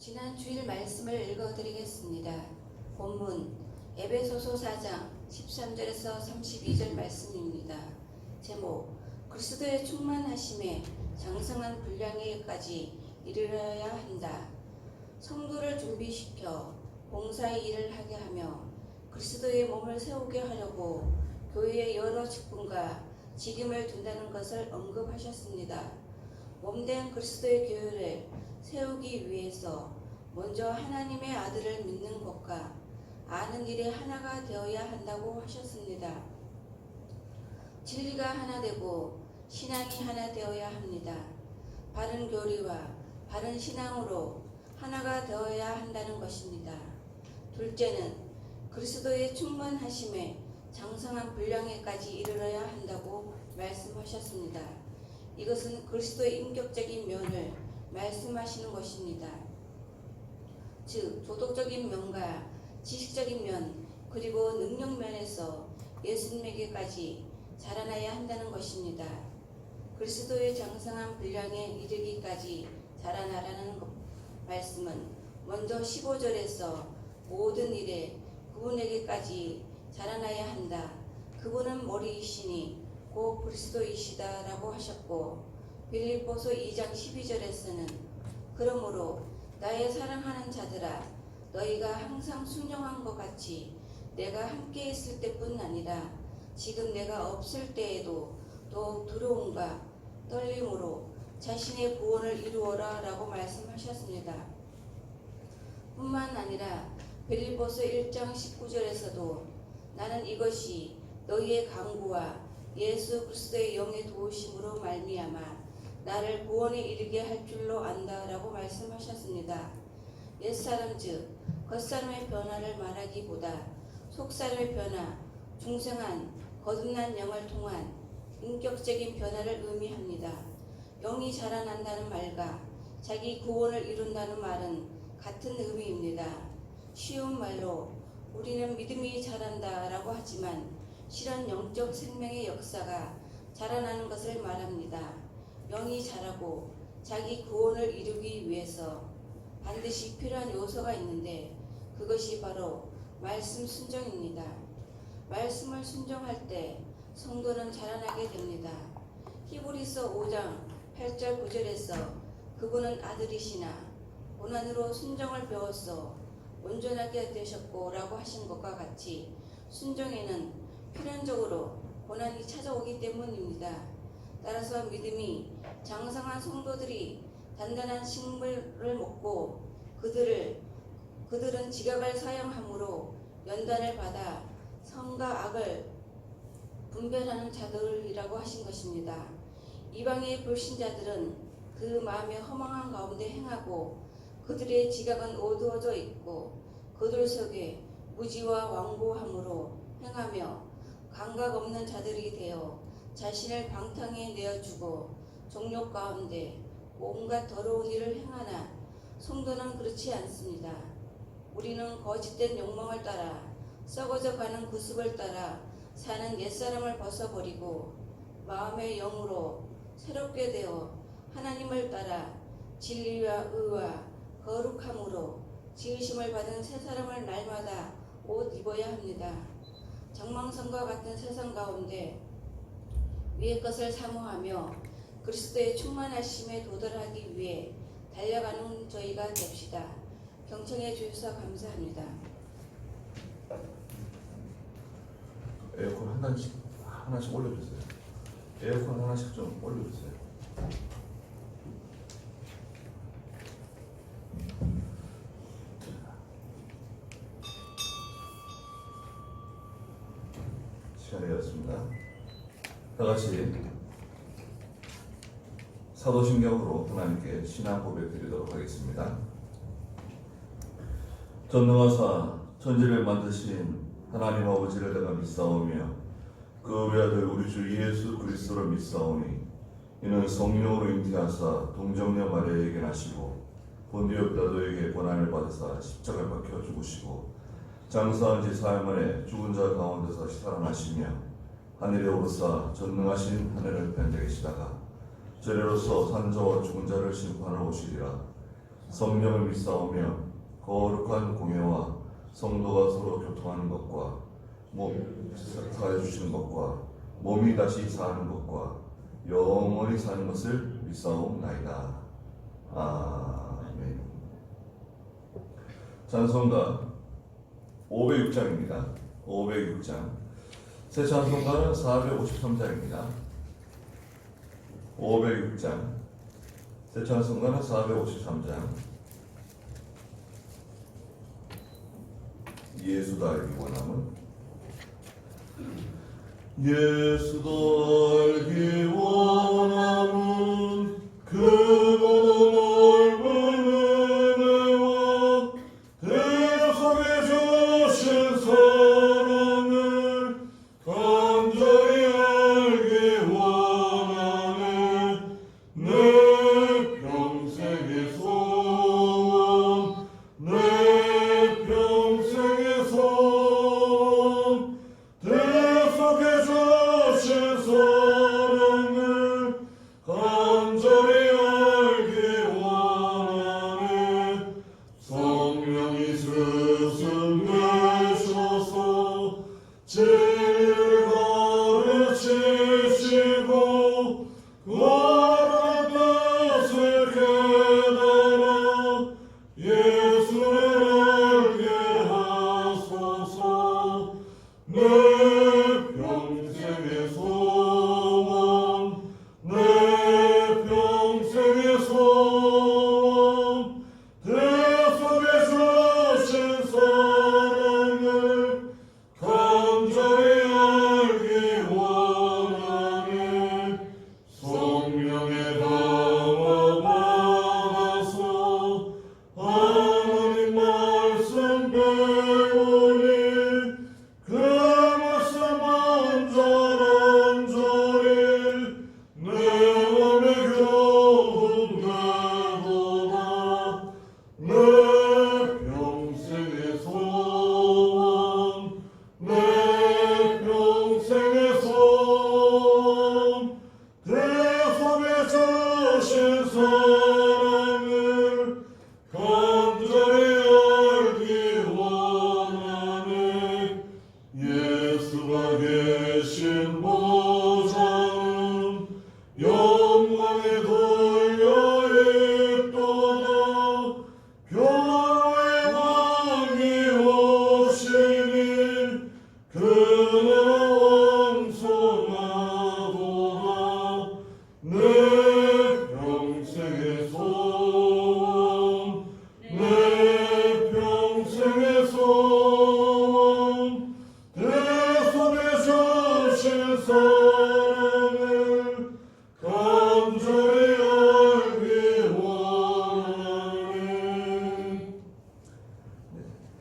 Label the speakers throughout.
Speaker 1: 지난 주일 말씀을 읽어드리겠습니다. 본문 에베소서 4장 13절에서 32절 말씀입니다. 제목 그리스도의 충만하심에 장성한 분량에까지 이르러야 한다. 성도를 준비시켜 봉사의 일을 하게 하며 그리스도의 몸을 세우게 하려고 교회의 여러 직분과 직임을 둔다는 것을 언급하셨습니다. 몸된 그리스도의 교회를 세우기 위해서 먼저 하나님의 아들을 믿는 것과 아는 일에 하나가 되어야 한다고 하셨습니다. 진리가 하나 되고 신앙이 하나 되어야 합니다. 바른 교리와 바른 신앙으로 하나가 되어야 한다는 것입니다. 둘째는 그리스도의 충만하심에 장성한 분량에까지 이르러야 한다고 말씀하셨습니다. 이것은 그리스도의 인격적인 면을 말씀하시는 것입니다. 즉 도덕적인 면과 지식적인 면 그리고 능력 면에서 예수님에게까지 자라나야 한다는 것입니다. 그리스도의 장성한 분량에 이르기까지 자라나라는 말씀은 먼저 15절에서 모든 일에 그분에게까지 자라나야 한다. 그분은 머리이시니 곧 그리스도이시다라고 하셨고, 빌립보서 2장 12절에서는 그러므로 나의 사랑하는 자들아 너희가 항상 순종한 것 같이 내가 함께 있을 때뿐 아니라 지금 내가 없을 때에도 더욱 두려움과 떨림으로 자신의 구원을 이루어라 라고 말씀하셨습니다. 뿐만 아니라 빌립보서 1장 19절에서도 나는 이것이 너희의 강구와 예수 그리스도의 영의 도우심으로 말미암아 나를 구원에 이르게 할 줄로 안다라고 말씀하셨습니다. 옛사람 즉 겉사람의 변화를 말하기보다 속사람의 변화, 중생한 거듭난 영을 통한 인격적인 변화를 의미합니다. 영이 자라난다는 말과 자기 구원을 이룬다는 말은 같은 의미입니다. 쉬운 말로 우리는 믿음이 자란다라고 하지만 실은 영적 생명의 역사가 자라나는 것을 말합니다. 영이 자라고 자기 구원을 이루기 위해서 반드시 필요한 요소가 있는데 그것이 바로 말씀 순종입니다. 말씀을 순종할 때 성도는 자라나게 됩니다. 히브리서 5장 8절 9절에서 그분은 아들이시나 고난으로 순종을 배워서 온전하게 되셨고 라고 하신 것과 같이 순종에는 필연적으로 고난이 찾아오기 때문입니다. 따라서 믿음이 장성한 성도들이 단단한 식물을 먹고 그들은 지각을 사용함으로 연단을 받아 선과 악을 분별하는 자들이라고 하신 것입니다. 이방의 불신자들은 그 마음의 허망한 가운데 행하고 그들의 지각은 어두워져 있고 그들 속에 무지와 완고함으로 행하며 감각 없는 자들이 되어 자신을 방탕에 내어주고 정욕 가운데 온갖 더러운 일을 행하나 성도는 그렇지 않습니다. 우리는 거짓된 욕망을 따라 썩어져 가는 구습을 따라 사는 옛사람을 벗어버리고 마음의 영으로 새롭게 되어 하나님을 따라 진리와 의와 거룩함으로 지으심을 받은 새 사람을 날마다 옷 입어야 합니다. 정망성과 같은 세상 가운데 위의 것을 사모하며 그리스도의 충만하심에 도달하기 위해 달려가는 저희가 됩시다. 경청해 주셔서 감사합니다.
Speaker 2: 에어컨 하나씩 올려주세요. 에어컨 하나씩 좀 올려주세요. 시간이 되었습니다. 다 같이 사도신경으로 하나님께 신앙 고백 드리도록 하겠습니다. 전능하사 천지를 만드신 하나님 아버지를 내가 믿사오며 그 외아들 우리 주 예수 그리스도를 믿사오니 이는 성령으로 잉태하사 동정녀 마리아에게 나시고 본디오 빌라도에게 고난을 받으사 십자가에 박혀 죽으시고 장사한 지 사흘 만에 죽은 자 가운데서 살아나시며 하늘에 오르사 전능하신 하늘을 편 계시다가 저리로서 산자와 죽은 자를 심판하러 오시리라. 성령을 믿사오며 거룩한 공예와 성도가 서로 교통하는 것과 사해 주시는 것과 몸이 다시 사는 것과 영원히 사는 것을 믿사옵나이다. 아멘. 찬송가 506장입니다. 506장. 새 찬송가는 453장입니다. 506장. 새 찬송가는 453장. 예수도 알기 원함은 예수도 알기 원함은 그보다 넓은 은혜와 대속에 주신 사랑을 간절히 알기 원하네. 내 평생의 소원, 내 평생의 소원, 대속에 주신 사랑을 간절히 알기 원하네. 성령이 스승되셔서 진리를 가르치시고 거룩한 뜻을 깨달아 예수를 알게 하소서. 내 평생의 소원, 내 평생의 소원, 대속에 주신 사랑을 간절히 알기 원하네. 성령의 강화 받아서 하나님 말씀 배우니 그 말씀 언저런저리 내 맘에 교훈되도다. 내 평생의 소원, 내 평생의 소원, 대속에 주신 사랑을 간절히 알기 원하네. 예수가 계신 보좌는 영광에 돌려 있도다. 교회의 왕이 오시니 그는 왕성하도다. 내 평생의 소원, 내 평생의 소원, 대속에 주신 사랑을 간절히 알기 원하네.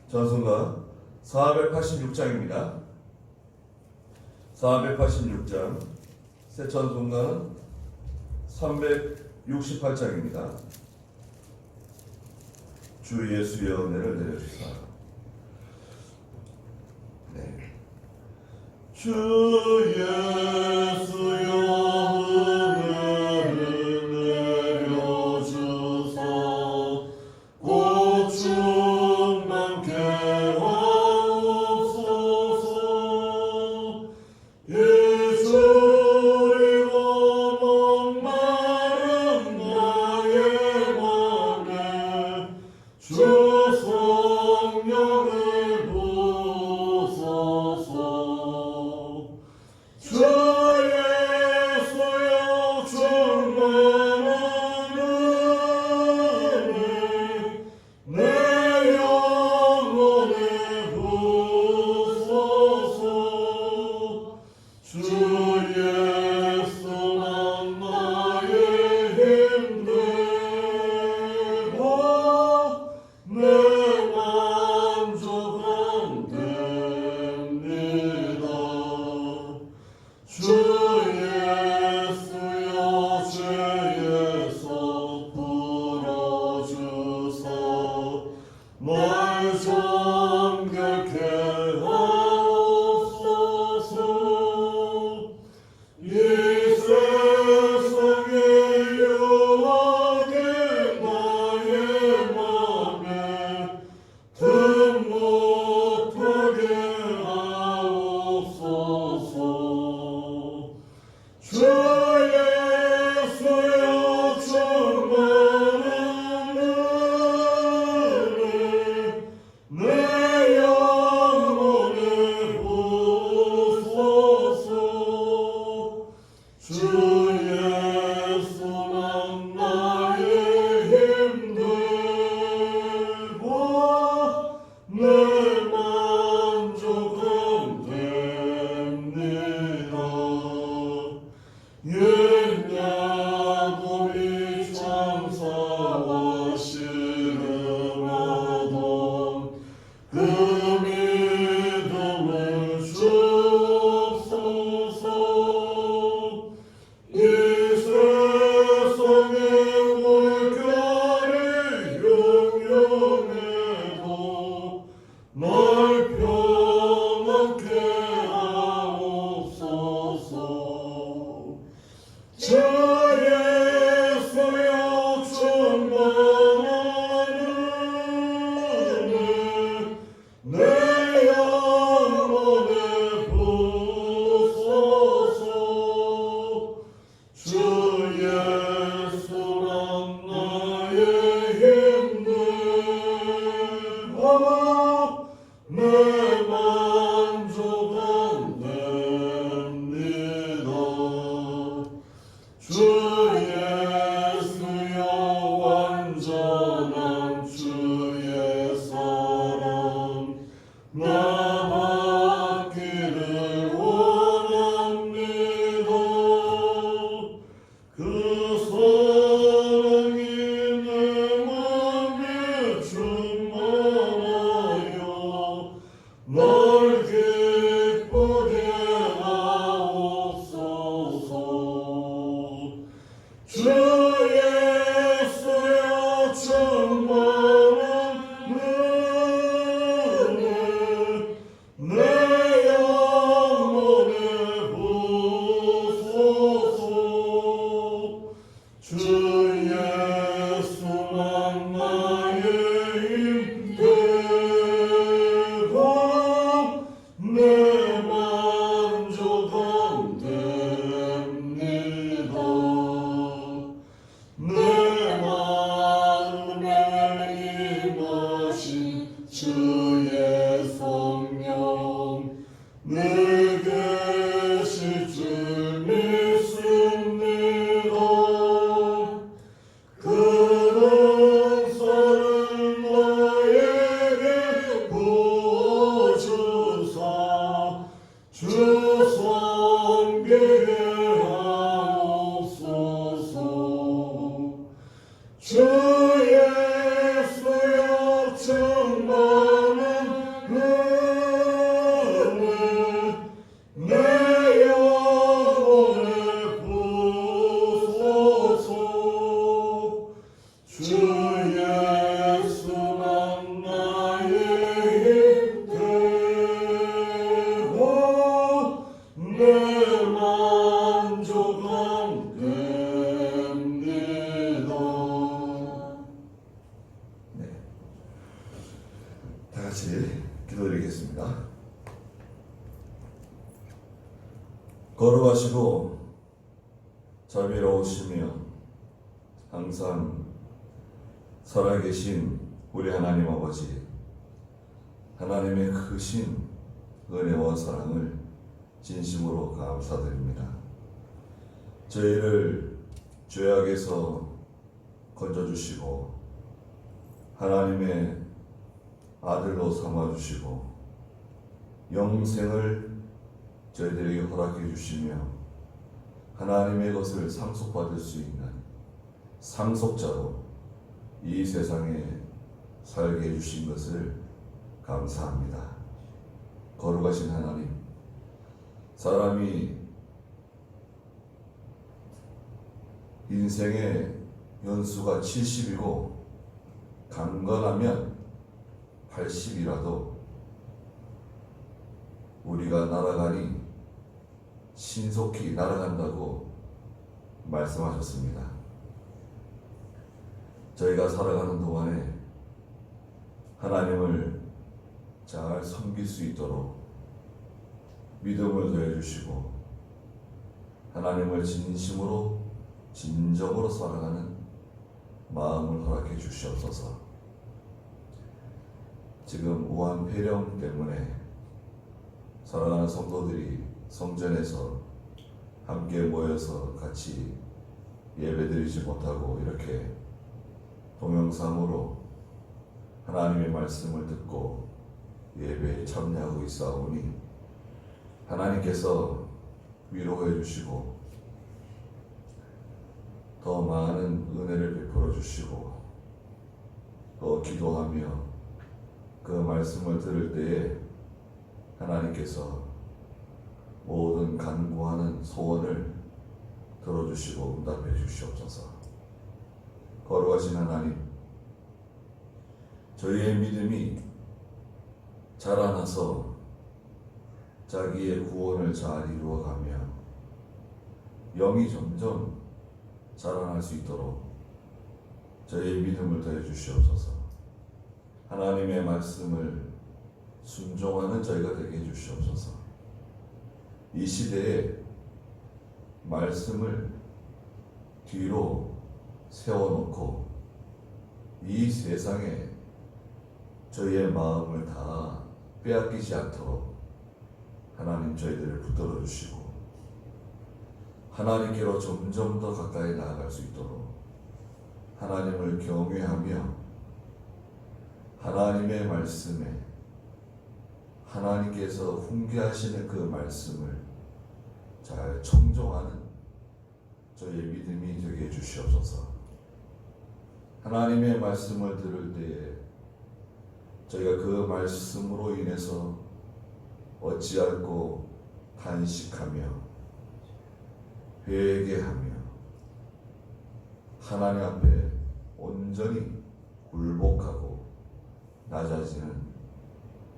Speaker 2: 찬송가 486장입니다. 486장. 새 찬송가는 368장입니다. 주 예수의 은혜를 내려주사. 네. 주 예수의 은혜를 내려주사 곧 충만케 하옵소서. 예수리고 목마른 나의 맘에 주 성령을 부소서. 주 예수여 충만한 은혜 내 영혼에 부소서. 주 예수만 나의 힘들고 내 힘들어 내 만족은 됩니다. 주 예수여 완전한 주의 사랑 나 받기를 원합니다. 그 사랑이 내 맘에 충만하여 널 기쁘게 하옵소서. 주 예수여 충만한 은혜 내 영혼에 부소서. 주 예수만 나의 힘 되고 내 만족은 됩니다. 내 마음에 임하신 주의 성령 내 계실 줄 믿습니다. 그 능사를 나에게 부어주사 주 섬기게 하옵소서. 주 예수여 충만한 은혜 내 영혼에 부소서. 주 예수만 나의 힘 되고 내 만족은 됩니다. 네, 다 같이 기도드리겠습니다. 거룩하시고 자비로우시며 항상 살아계신 우리 하나님 아버지, 하나님의 크신 은혜와 사랑을 진심으로 감사드립니다. 저희를 죄악에서 건져주시고 하나님의 아들로 삼아주시고 영생을 저희들에게 허락해 주시며 하나님의 것을 상속받을 수 있는 상속자로 이 세상에 살게 해주신 것을 감사합니다. 거룩하신 하나님, 사람이 인생의 연수가 70이고 강건하면 80이라도 우리가 날아가니 신속히 날아간다고 말씀하셨습니다. 저희가 살아가는 동안에 하나님을 잘 섬길 수 있도록 믿음을 더해주시고 하나님을 진심으로 진정으로 살아가는 마음을 허락해 주시옵소서. 지금 우한 폐렴 때문에 사랑하는 성도들이 성전에서 함께 모여서 같이 예배드리지 못하고 이렇게 동영상으로 하나님의 말씀을 듣고 예배에 참여하고 있사오니 하나님께서 위로해 주시고 더 많은 은혜를 베풀어 주시고 또 기도하며 그 말씀을 들을 때에 하나님께서 모든 간구하는 소원을 들어주시고 응답해 주시옵소서. 거룩하신 하나님, 저희의 믿음이 자라나서 자기의 구원을 잘 이루어가며 영이 점점 자라날 수 있도록 저희의 믿음을 더해 주시옵소서. 하나님의 말씀을 순종하는 저희가 되게 해주시옵소서. 이 시대에 말씀을 뒤로 세워놓고 이 세상에 저희의 마음을 다 빼앗기지 않도록 하나님 저희들을 붙들어 주시고 하나님께로 점점 더 가까이 나아갈 수 있도록 하나님을 경외하며 하나님의 말씀에 하나님께서 훈계하시는 그 말씀을 잘 청종하는 저희의 믿음이 되게 해주시옵소서. 하나님의 말씀을 들을 때에 저희가 그 말씀으로 인해서 어찌할꼬 탄식하며 회개하며 하나님 앞에 온전히 굴복하고 낮아지는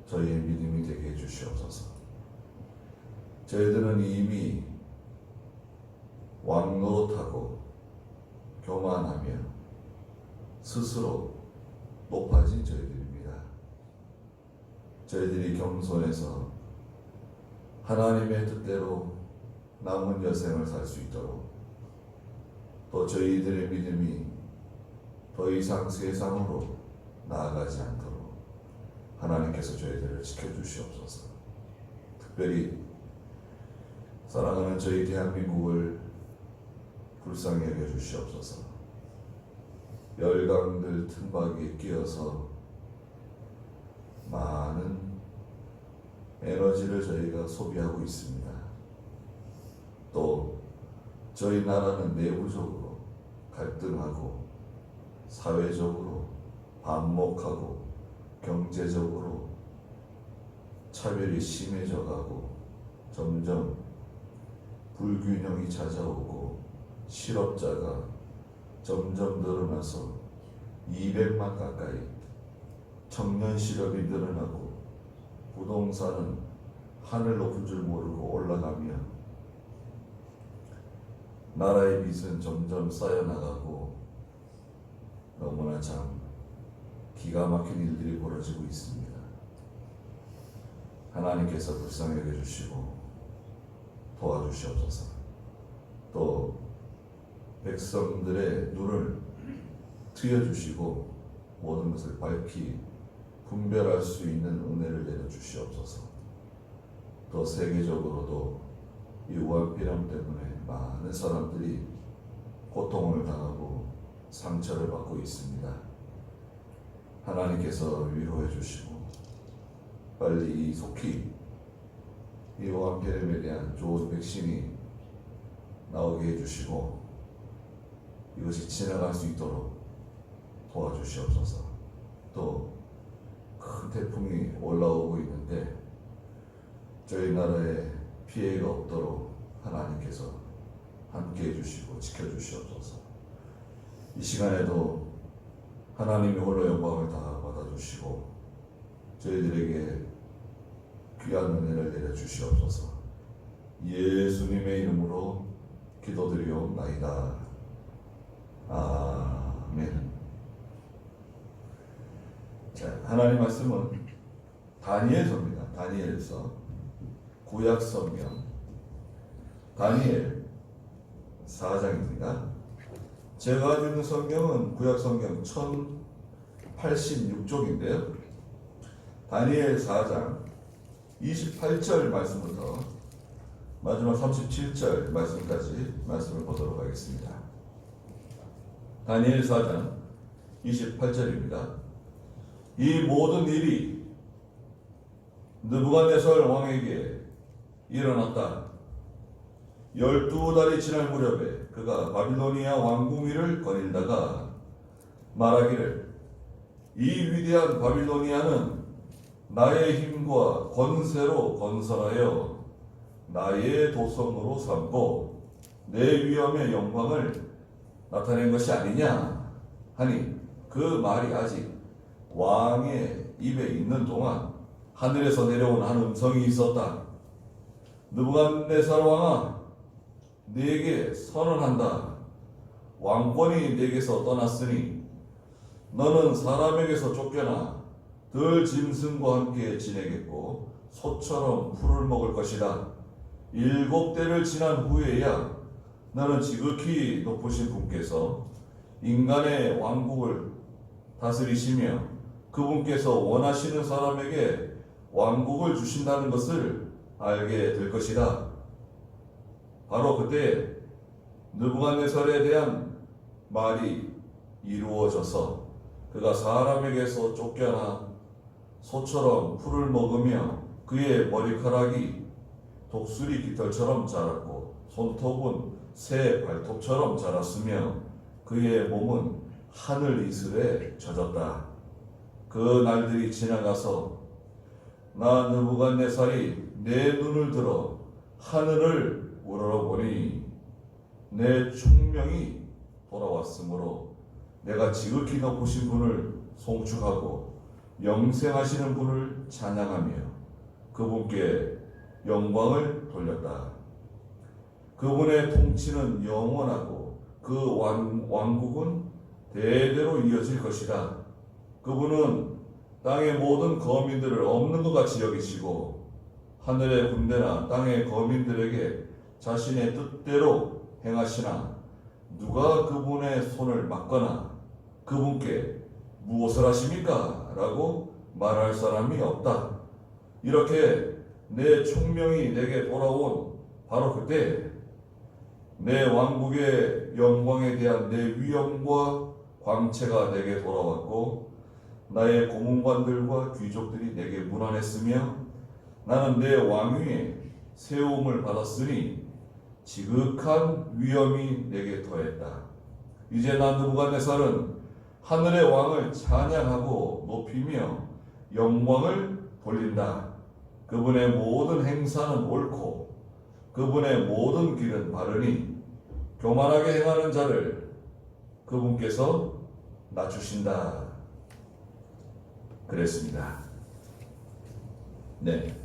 Speaker 2: 저희의 믿음이 되게 해주시옵소서. 저희들은 이미 왕노릇하고 교만하며 스스로 높아진 저희들입니다. 저희들이 겸손해서 하나님의 뜻대로 남은 여생을 살 수 있도록 또 저희들의 믿음이 더 이상 세상으로 나아가지 않도록 하나님께서 저희들을 지켜주시옵소서. 특별히 사랑하는 저희 대한민국을 불쌍히 여겨주시옵소서. 열강들 틈바귀에 끼어서 많은 에너지를 저희가 소비하고 있습니다. 또 저희 나라는 내부적으로 갈등하고 사회적으로 반목하고 경제적으로 차별이 심해져 가고 점점 불균형이 찾아오고 실업자가 점점 늘어나서 200만 가까이, 청년 실업이 늘어나고 부동산은 하늘 높은 줄 모르고 올라가며 나라의 빚은 점점 쌓여나가고 너무나 참 기가 막힌 일들이 벌어지고 있습니다. 하나님께서 불쌍히 여겨주시고 도와주시옵소서. 또 백성들의 눈을 트여주시고 모든 것을 밝히 분별할 수 있는 은혜를 내려주시옵소서. 또 세계적으로도 이 우한폐렴 때문에 많은 사람들이 고통을 당하고 상처를 받고 있습니다. 하나님께서 위로해 주시고 빨리 속히 이 우한폐렴에 대한 좋은 백신이 나오게 해주시고 이것이 지나갈 수 있도록 도와주시옵소서. 또 큰 태풍이 올라오고 있는데 저희 나라에 피해가 없도록 하나님께서 함께 해주시고 지켜주시옵소서. 이 시간에도 하나님이 홀로 영광을 다 받아주시고 저희들에게 귀한 은혜를 내려주시옵소서. 예수님의 이름으로 기도드리옵나이다. 아멘. 자, 하나님 말씀은 다니엘서입니다. 다니엘서, 구약 성경 다니엘 4장입니다. 제가 가지고 있는 성경은 구약 성경 1086쪽인데요. 다니엘 4장 28절 말씀부터 마지막 37절 말씀까지 말씀을 보도록 하겠습니다. 다니엘 4장 28절입니다. 이 모든 일이 느부갓네살 왕에게 일어났다. 12달이 지날 무렵에 그가 바빌로니아 왕궁 위를 거닐다가 말하기를 이 위대한 바빌로니아는 나의 힘과 권세로 건설하여 나의 도성으로 삼고 내 위엄의 영광을 나타낸 것이 아니냐 하니 그 말이 아직 왕의 입에 있는 동안 하늘에서 내려온 한 음성이 있었다. 느부갓네살 왕아, 네게 선언한다. 왕권이 네게서 떠났으니 너는 사람에게서 쫓겨나 들 짐승과 함께 지내겠고 소처럼 풀을 먹을 것이다. 7대를 지난 후에야 너는 지극히 높으신 분께서 인간의 왕국을 다스리시며 그분께서 원하시는 사람에게 왕국을 주신다는 것을 알게 될 것이다. 바로 그때 느부갓네살에 대한 말이 이루어져서 그가 사람에게서 쫓겨나 소처럼 풀을 먹으며 그의 머리카락이 독수리 깃털처럼 자랐고 손톱은 새 발톱처럼 자랐으며 그의 몸은 하늘 이슬에 젖었다. 그 날들이 지나가서 나 느부갓네살이 내 눈을 들어 하늘을 우러러보니 내 총명이 돌아왔으므로 내가 지극히 높으신 분을 송축하고 영생하시는 분을 찬양하며 그분께 영광을 돌렸다. 그분의 통치는 영원하고 그 왕국은 대대로 이어질 것이다. 그분은 땅의 모든 거민들을 없는 것 같이 여기시고 하늘의 군대나 땅의 거민들에게 자신의 뜻대로 행하시나 누가 그분의 손을 막거나 그분께 무엇을 하십니까? 라고 말할 사람이 없다. 이렇게 내 총명이 내게 돌아온 바로 그때 내 왕국의 영광에 대한 내 위엄과 광채가 내게 돌아왔고 나의 고문관들과 귀족들이 내게 문안했으며 나는 내 왕위에 세움을 받았으니 지극한 위엄이 내게 더했다. 이제 나 느부갓네살은 하늘의 왕을 찬양하고 높이며 영광을 돌린다. 그분의 모든 행사는 옳고 그분의 모든 길은 바르니 교만하게 행하는 자를 그분께서 낮추신다. 그랬습니다. 네.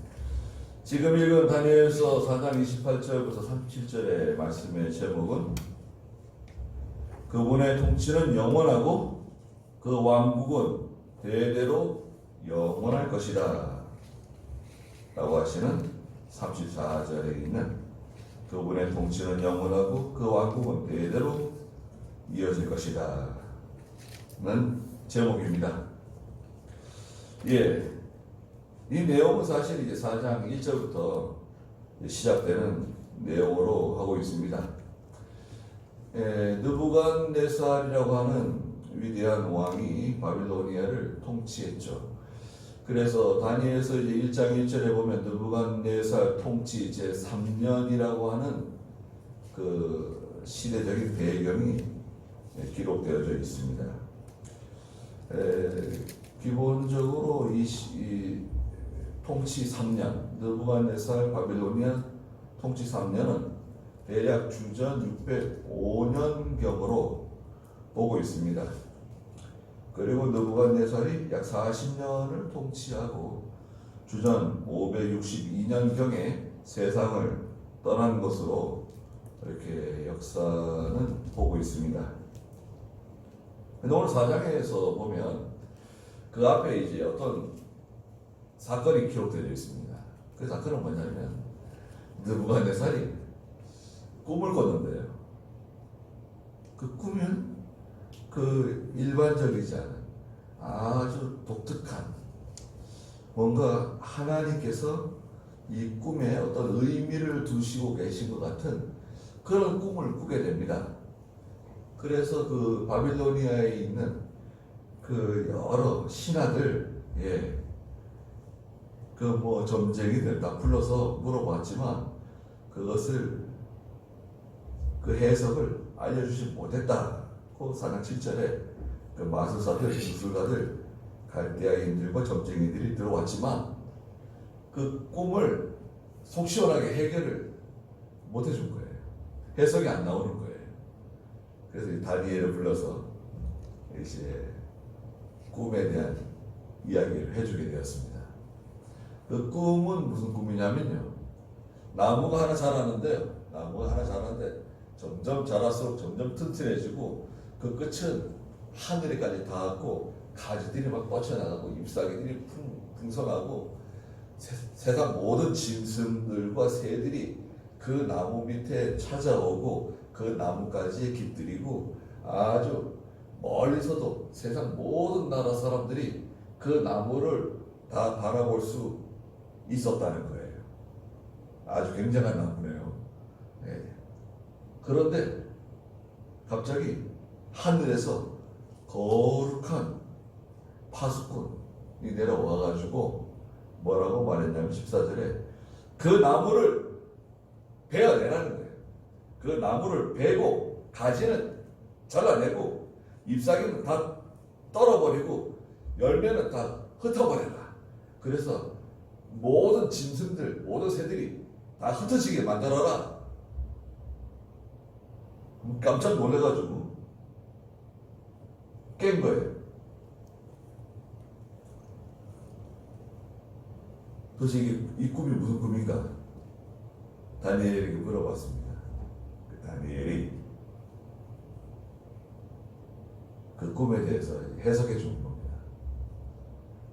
Speaker 2: 지금 읽은 다니엘서 4장 28절부터 37절의 말씀의 제목은 그분의 통치는 영원하고 그 왕국은 대대로 영원할 것이다 라고 하시는 34절에 있는 그분의 통치는 영원하고 그 왕국은 대대로 이어질 것이다 는 제목입니다. 예, 이 내용은 사실 이제 4장 1절부터 시작되는 내용으로 하고 있습니다. 느부갓네살이라고 하는 위대한 왕이 바빌로니아를 통치했죠. 그래서 다니엘서 이제 1장 1절에 보면 느부갓네살 통치 제 3년이라고 하는 그 시대적인 배경이 기록되어져 있습니다. 기본적으로 이 통치 3년, 느부갓네살 바빌로니아 통치 3년은 대략 주전 605년경으로 보고 있습니다. 그리고 느부갓네살이 약 40년을 통치하고 주전 562년경에 세상을 떠난 것으로 이렇게 역사는 보고 있습니다. 근데 오늘 4장에서 보면 그 앞에 이제 어떤 사건이 기록되어 있습니다. 그 사건은 뭐냐면 느부갓네살이 꿈을 꿨는데요. 그 꿈은 그 일반적이지 않은 아주 독특한 뭔가 하나님께서 이 꿈에 어떤 의미를 두시고 계신 것 같은 그런 꿈을 꾸게 됩니다. 그래서 그 바빌로니아에 있는 그 여러 신하들, 그 뭐 점쟁이들 다 불러서 물어봤지만 그것을 그 해석을 알려주지 못했다. 그 4장 7절에 그 마술사들, 기술가들, 갈대아인들과 점쟁이들이 들어왔지만 그 꿈을 속 시원하게 해결을 못 해준 거예요. 해석이 안 나오는 거예요. 그래서 다니엘을 불러서 이제 꿈에 대한 이야기를 해주게 되었습니다. 그 꿈은 무슨 꿈이냐면요. 나무가 하나 자라는데요. 나무가 하나 자라는데 점점 자랄수록 점점 튼튼해지고 그 끝은 하늘에까지 닿았고 가지들이 막 뻗쳐나가고 잎사귀들이 풍성하고 세상 모든 짐승들과 새들이 그 나무 밑에 찾아오고 그 나무까지 깃들이고 아주 멀리서도 세상 모든 나라 사람들이 그 나무를 다 바라볼 수 있었다는 거예요. 아주 굉장한 나무네요. 예. 그런데 갑자기 하늘에서 거룩한 파수꾼이 내려와가지고 뭐라고 말했냐면 14절에 그 나무를 베어내라는 거예요. 그 나무를 베고 가지는 잘라내고 잎사귀는 다 떨어버리고 열매는 다 흩어버려라. 그래서 모든 짐승들, 모든 새들이 다 흩어지게 만들어라. 깜짝 놀래가지고 깬 거예요. 도대체 이 꿈이 무슨 꿈인가? 다니엘에게 물어봤습니다. 다니엘이 그 꿈에 대해서 해석해 준 겁니다.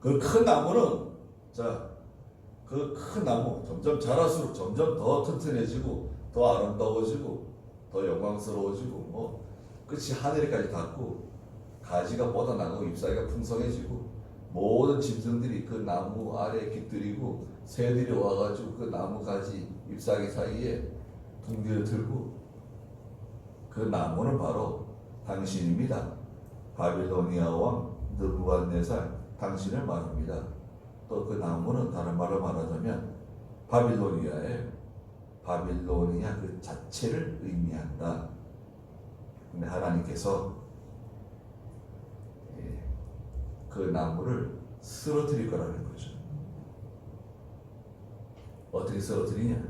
Speaker 2: 그 큰 나무는, 그 큰 나무 점점 자랄수록 점점 더 튼튼해지고 더 아름다워지고 더 영광스러워지고 끝이 하늘에까지 닿고 가지가 뻗어나가고 잎사귀가 풍성해지고 모든 짐승들이 그 나무 아래에 깃들이고 새들이 와가지고 그 나무 가지 잎사귀 사이에 둥지를 들고 그 나무는 바로 당신입니다. 바빌로니아 왕 느부갓네살 당신을 말합니다. 또 그 나무는 다른 말로 말하자면 바빌로니아 그 자체를 의미한다. 근데 하나님께서 그 나무를 쓰러뜨릴 거라는 거죠. 어떻게 쓰러뜨리냐?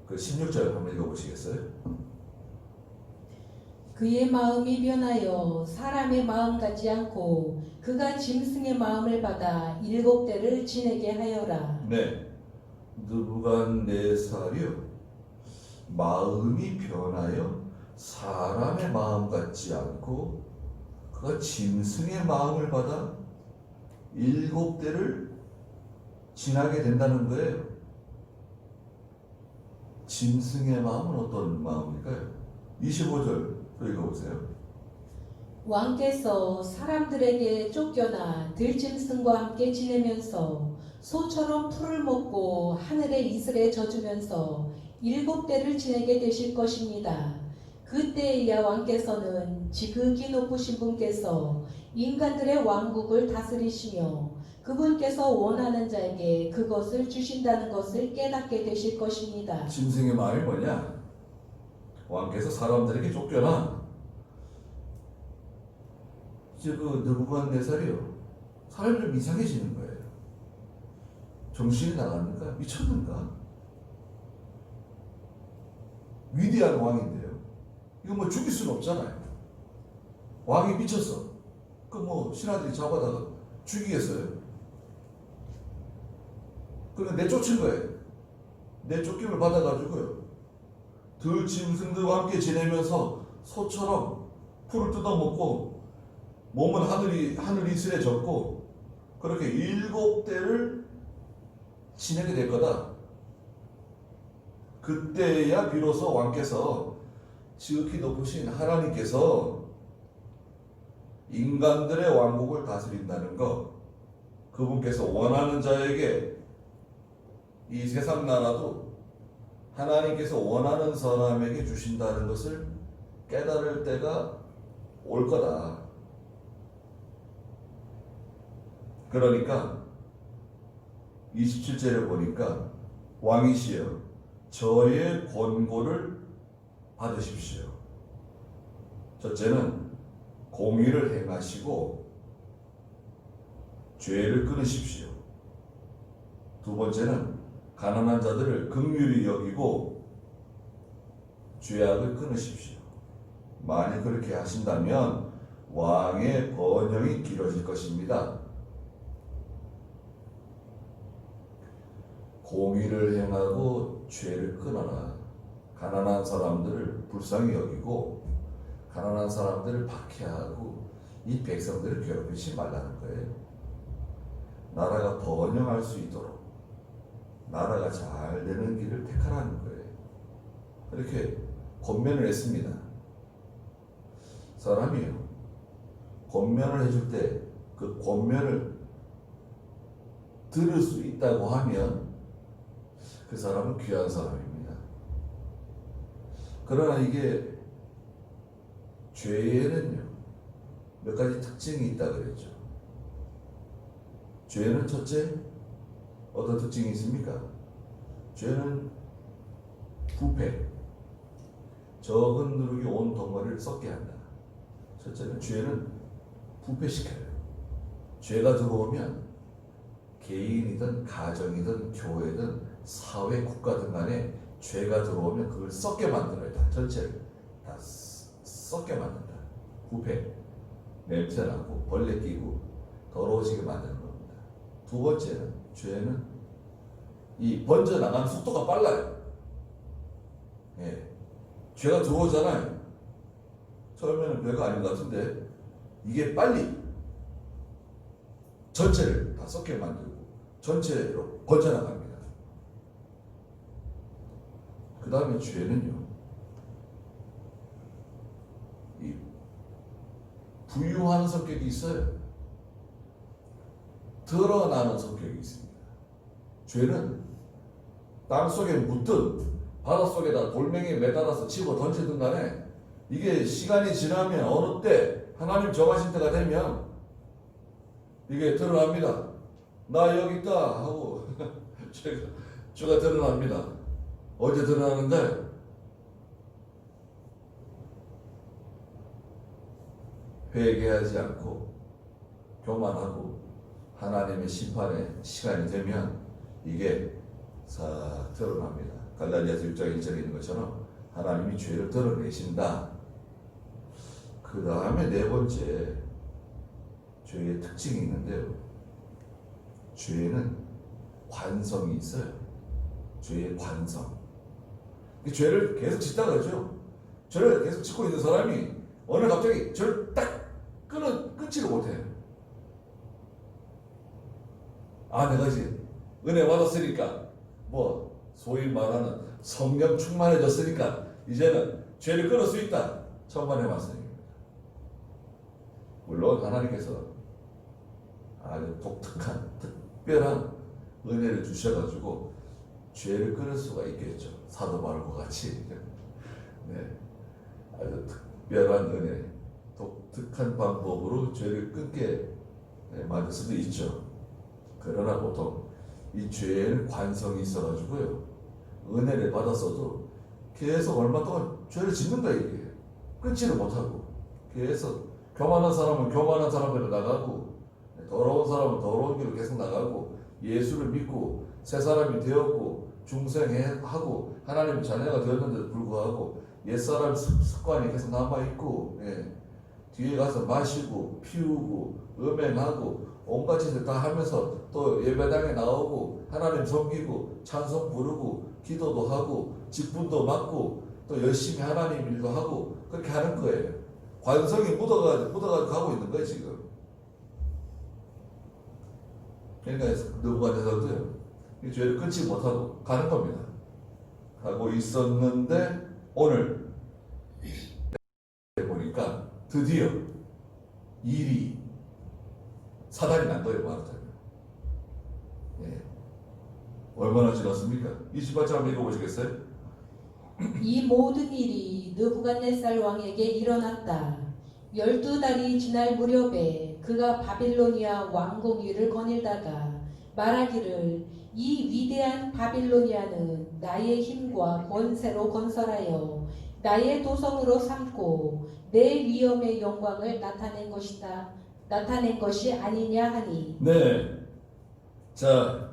Speaker 2: 그 16절 한번 읽어보시겠어요?
Speaker 3: 그의 마음이 변하여 사람의 마음 같지 않고 그가 짐승의 마음을 받아 7대를 지내게 하여라.
Speaker 2: 네, 느부갓네살이요 마음이 변하여 사람의 마음 같지 않고 그가 짐승의 마음을 받아 7대를 지나게 된다는 거예요. 짐승의 마음은 어떤 마음일까요? 25절 또 읽어보세요.
Speaker 3: 왕께서 사람들에게 쫓겨나 들짐승과 함께 지내면서 소처럼 풀을 먹고 하늘의 이슬에 젖으면서 7대를 지내게 되실 것입니다. 그때에야 왕께서는 지극히 높으신 분께서 인간들의 왕국을 다스리시며 그분께서 원하는 자에게 그것을 주신다는 것을 깨닫게 되실 것입니다.
Speaker 2: 짐승의 마음이 뭐냐? 왕께서 사람들에게 쫓겨나 이제 그 느부갓네살이요 사람이 좀 이상해지는 거예요. 정신이 나갔는가? 미쳤는가? 위대한 왕인데요. 이거 뭐 죽일 수는 없잖아요. 왕이 미쳤어. 그 신하들이 잡아다가 죽이겠어요? 그래 내쫓은 거예요. 내쫓김을 받아가지고요. 들짐승들과 함께 지내면서 소처럼 풀을 뜯어먹고 몸은 하늘 이슬에 젖고 그렇게 7대를 지내게 될 거다. 그때야 비로소 왕께서 지극히 높으신 하나님께서 인간들의 왕국을 다스린다는 것, 그분께서 원하는 자에게 이 세상 나라도 하나님께서 원하는 사람에게 주신다는 것을 깨달을 때가 올 거다. 그러니까 27절에 보니까 왕이시여 저의 권고를 받으십시오. 첫째는 공의를 행하시고 죄를 끊으십시오. 두 번째는 가난한 자들을 긍휼히 여기고 죄악을 끊으십시오. 만약 그렇게 하신다면 왕의 번영이 길어질 것입니다. 공의를 행하고 죄를 끊어라. 가난한 사람들을 불쌍히 여기고 가난한 사람들을 박해하고 이 백성들을 괴롭히지 말라는 거예요. 나라가 번영할 수 있도록 나라가 잘 되는 길을 택하라는 거예요. 이렇게 권면을 했습니다. 사람이에요. 권면을 해줄 때 그 권면을 들을 수 있다고 하면 그 사람은 귀한 사람입니다. 그러나 이게 죄에는요 몇 가지 특징이 있다 그랬죠. 죄는 첫째 어떤 특징이 있습니까? 죄는 부패, 적은 누룩이 온 덩어리를 썩게 한다. 첫째는 죄는 부패시켜요. 죄가 들어오면 개인이든 가정이든 교회든 사회, 국가든 간에 죄가 들어오면 그걸 썩게 만들어요. 다 전체를 다 썩게 만든다. 부패, 냄새나고 벌레 끼고 더러워지게 만드는 겁니다. 두 번째는 죄는 이 번져나가는 속도가 빨라요. 예. 죄가 들어오잖아요. 처음에는 별거 아닌 것 같은데 이게 빨리 전체를 다 썩게 만들고 전체로 번져나갑니다. 그 다음에 죄는요 이 부유한 성격이 있어요. 드러나는 성격이 있습니다. 죄는 땅속에 묻든 바닷속에다 돌멩이에 매달아서 집어 던지든 간에 이게 시간이 지나면 어느 때 하나님 정하신 때가 되면 이게 드러납니다. 나 여기 있다 하고 죄가 드러납니다. 언제 드러나는데 회개하지 않고 교만하고 하나님의 심판의 시간이 되면 이게 싹 드러납니다. 갈라디아서 6장 1절에 있는 것처럼 하나님이 죄를 드러내신다. 그 다음에 네 번째 죄의 특징이 있는데요. 죄는 관성이 있어요. 죄의 관성. 죄를 계속 짓다 그러죠. 죄를 계속 짓고 있는 사람이 어느 갑자기 죄를 딱 끊지를 못해요. 아, 내가 이제 은혜 받았으니까 뭐 소위 말하는 성령 충만해졌으니까 이제는 죄를 끊을 수 있다. 천만의 말씀입니다. 물론 하나님께서 아주 독특한 특별한 은혜를 주셔가지고 죄를 끊을 수가 있겠죠. 사도 바울과 같이 네, 아주 특별한 은혜, 독특한 방법으로 죄를 끊게 만들 수도 있죠. 그러나 보통 이 죄에는 관성이 있어가지고요, 은혜를 받았어도 계속 얼마 동안 죄를 짓는 거예요. 이게 끊지를 못하고 계속 교만한 사람은 교만한 사람대로 나가고 더러운 사람은 더러운 길로 계속 나가고 예수를 믿고 새 사람이 되었고 중생하고 하나님 자녀가 되었는데도 불구하고 옛사람 습관이 계속 남아있고 뒤에 가서 마시고 피우고 음행하고 온갖 짓을 다 하면서 또 예배당에 나오고 하나님 섬기고 찬송 부르고 기도도 하고 직분도 맡고 또 열심히 하나님 일도 하고 그렇게 하는 거예요. 관성이 묻어가지고 가고 있는 거예요 지금. 그러니까 느부갓네살도요 이 죄를 끊지 못하고 가는 겁니다. 가고 있었는데 오늘 보니까 드디어 일이 사단이 난 거예요. 말하자면 얼마나 지났습니까? 28장 한번 읽어보시겠어요?
Speaker 3: 이 모든 일이 느부갓네살 왕에게 일어났다. 12달이 지날 무렵에 그가 바빌로니아 왕궁 위를 거닐다가 말하기를 이 위대한 바빌로니아는 나의 힘과 권세로 건설하여 나의 도성으로 삼고 내 위엄의 영광을 나타낸 것이 아니냐 하니.
Speaker 2: 네. 자,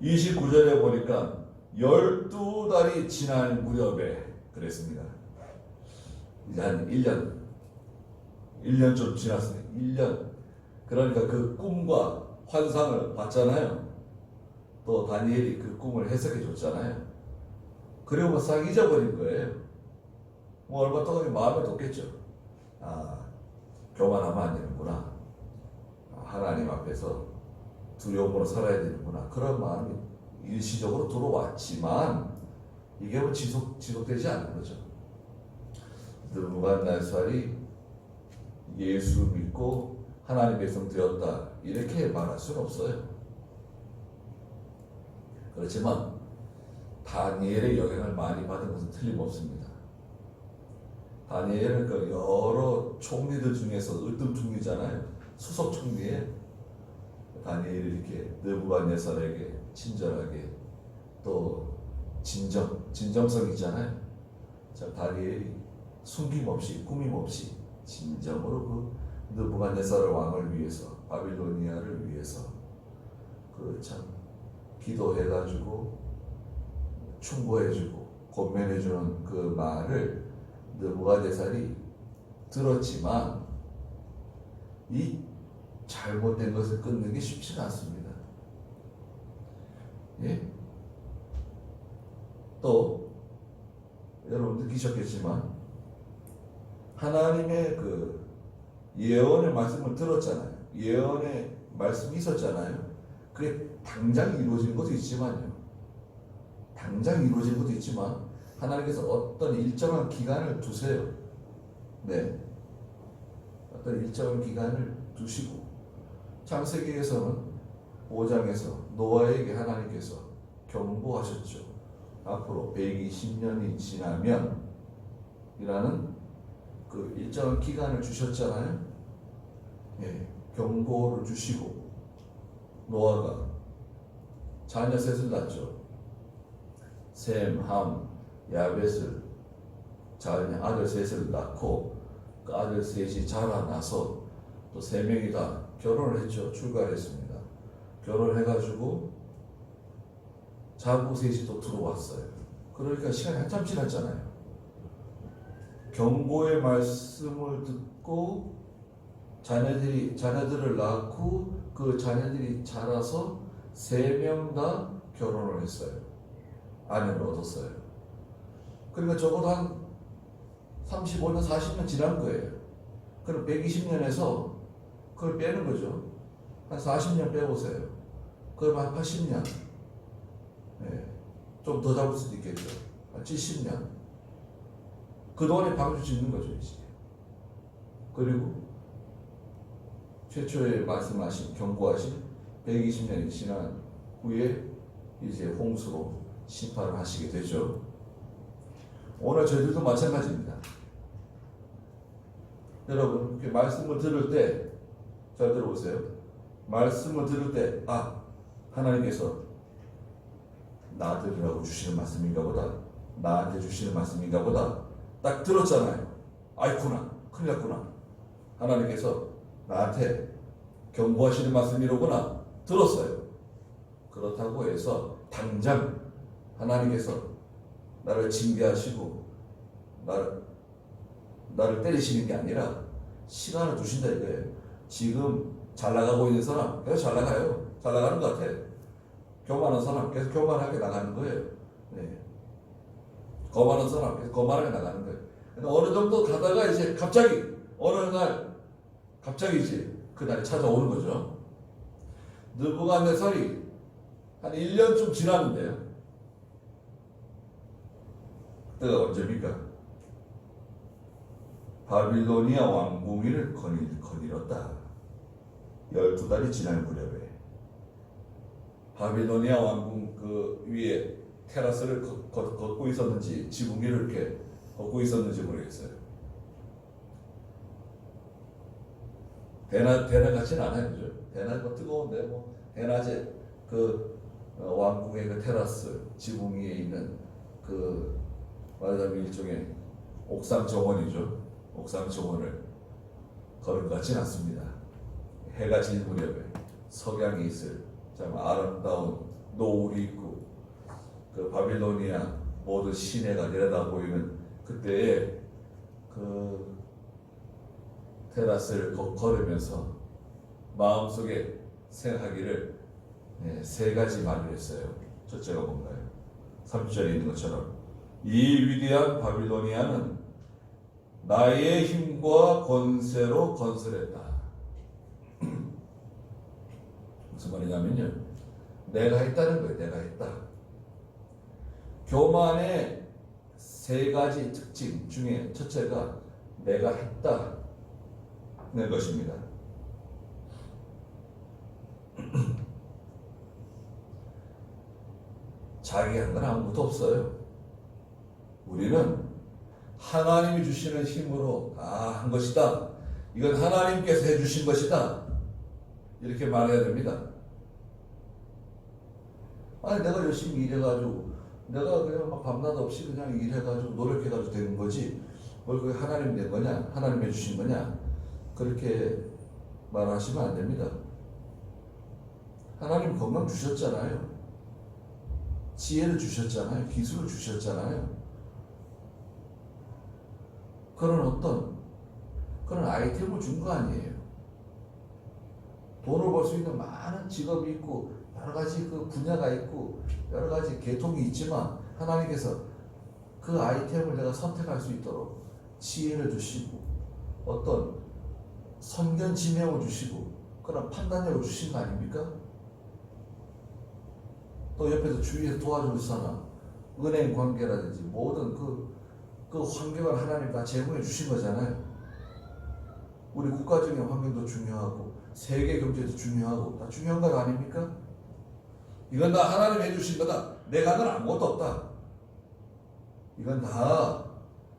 Speaker 2: 29절에 보니까 12달이 지난 무렵에 그랬습니다. 이제 한 1년 좀 지났어요. 1년. 그러니까 그 꿈과 환상을 봤잖아요. 또 다니엘이 그 꿈을 해석해 줬잖아요. 그리고 싹 잊어버린 거예요. 뭐 얼마 동안 마음에 뒀겠죠. 아, 교만하면 안 되는구나. 하나님 앞에서 두려움으로 살아야 되는구나. 그런 마음이 일시적으로 들어왔지만 이게 뭐 지속되지 않는 거죠. 느부갓네살이 예수 믿고 하나님 백성 되었다 이렇게 말할 수는 없어요. 그렇지만 다니엘의 영향을 많이 받은 것은 틀림없습니다. 다니엘은 그 여러 총리들 중에서 으뜸총리잖아요. 수석 총리에 다니엘이 이렇게 느부갓네살에게 친절하게 또 진정성 있잖아요. 자, 다니엘이 숨김없이 꾸밈없이 진정으로 그 느부갓네살 왕을 위해서 바빌로니아를 위해서 그 참 기도해가지고 충고해주고 권면해주는 그 말을 느부갓네살이 들었지만 이 잘못된 것을 끊는 게 쉽지는 않습니다. 예? 또 여러분 느끼셨겠지만 하나님의 그 예언의 말씀을 들었잖아요. 예언의 말씀이 있었잖아요. 그게 당장 이루어진 것도 있지만요. 당장 이루어진 것도 있지만 하나님께서 어떤 일정한 기간을 두세요. 네. 어떤 일정한 기간을 두시고 창세기에서는 5장에서 노아에게 하나님께서 경고하셨죠. 앞으로 120년이 지나면 이라는 그 일정한 기간을 주셨잖아요. 예, 경고를 주시고 노아가 자녀 셋을 낳죠. 셈, 함, 야벳을 자녀 아들 셋을 낳고 그 아들 셋이 자라나서 또 세 명이 다 결혼을 했죠. 출가를 했습니다. 결혼을 해가지고 자부 셋이 또 들어왔어요. 그러니까 시간이 한참 지났잖아요. 경고의 말씀을 듣고 자녀들을 낳고 그 자녀들이 자라서 3명 다 결혼을 했어요. 아내를 얻었어요. 그러니까 적어도 한 35년, 40년 지난 거예요. 그럼 120년에서 그걸 빼는 거죠. 한 40년 빼보세요. 그럼 한 80년. 네. 좀 더 잡을 수도 있겠죠. 한 70년. 그동안에 방주 짓는 거죠, 이제. 그리고 최초에 말씀하신, 경고하신 120년이 지난 후에 이제 홍수로 심판을 하시게 되죠. 오늘 저희들도 마찬가지입니다. 여러분, 말씀을 들을 때, 잘 들어보세요. 말씀을 들을 때, 하나님께서 나 들으라고 주시는 말씀인가 보다, 나한테 주시는 말씀인가 보다, 딱 들었잖아요. 아이쿠나, 큰일 났구나. 하나님께서 나한테 경고하시는 말씀이로구나. 들었어요. 그렇다고 해서 당장 하나님께서 나를 징계하시고 나를 때리시는 게 아니라 시간을 두신다 이거예요. 지금 잘 나가고 있는 사람 계속 잘 나가요. 잘 나가는 것 같아. 교만한 사람 계속 교만하게 나가는 거예요. 네. 거만한 사람 계속 거만하게 나가는 거예요. 근데 어느 정도 가다가 이제 갑자기 어느 날 갑자기 이제 그 날이 찾아오는 거죠. 느부갓네살이 한 1년쯤 지났는데요. 그때가 언제입니까? 바빌로니아 왕궁을 거닐었다. 12달이 지날 무렵에 바빌로니아 왕궁 그 위에 테라스를 걷고 있었는지 지붕 위를 이렇게 걷고 있었는지 모르겠어요. 대낮 같지는 않아요, 그죠? 대낮 뭐 뜨거운데 뭐 대낮에 그 왕궁의 그 테라스 지붕 위에 있는 그 말하자면 일종의 옥상 정원이죠. 옥상 정원을 걸은 것 같지는 않습니다. 해가 질 무렵에 석양이 있을 참 아름다운 노을이 있고 그 바빌로니아 모든 시내가 내려다 보이는 그때에 그 테라스를 걸으면서 마음속에 생각하기를 3가지 말을 했어요. 첫째가 뭔가요? 3절에 있는 것처럼 이 위대한 바빌로니아는 나의 힘과 권세로 건설했다. 무슨 말이냐면요. 내가 했다는 거예요. 내가 했다. 교만의 세 가지 특징 중에 첫째가 내가 했다는 것입니다. 자기 한 건 아무것도 없어요. 우리는 하나님이 주시는 힘으로 다 한 것이다. 이건 하나님께서 해주신 것이다. 이렇게 말해야 됩니다. 아니 내가 열심히 일해가지고 내가 그냥 막 밤낮 없이 그냥 일해가지고 노력해가지고 되는 거지 뭘 그게 하나님 낸 거냐? 하나님 해주신 거냐? 그렇게 말하시면 안 됩니다. 하나님 건강 주셨잖아요. 지혜를 주셨잖아요. 기술을 주셨잖아요. 그런 아이템을 준 거 아니에요. 돈을 벌 수 있는 많은 직업이 있고 여러 가지 그 분야가 있고 여러 가지 계통이 있지만 하나님께서 그 아이템을 내가 선택할 수 있도록 지혜를 주시고 어떤 선견지명을 주시고 그런 판단력을 주신 거 아닙니까? 또 옆에서 주위에서 도와줄 사람, 은행 관계라든지 모든 그 환경을 하나님 다 제공해 주신 거잖아요. 우리 국가적인 환경도 중요하고 세계 경제도 중요하고 다 중요한 거 아닙니까? 이건 다 하나님 해주신 거다. 내가 한 건 아무것도 없다. 이건 다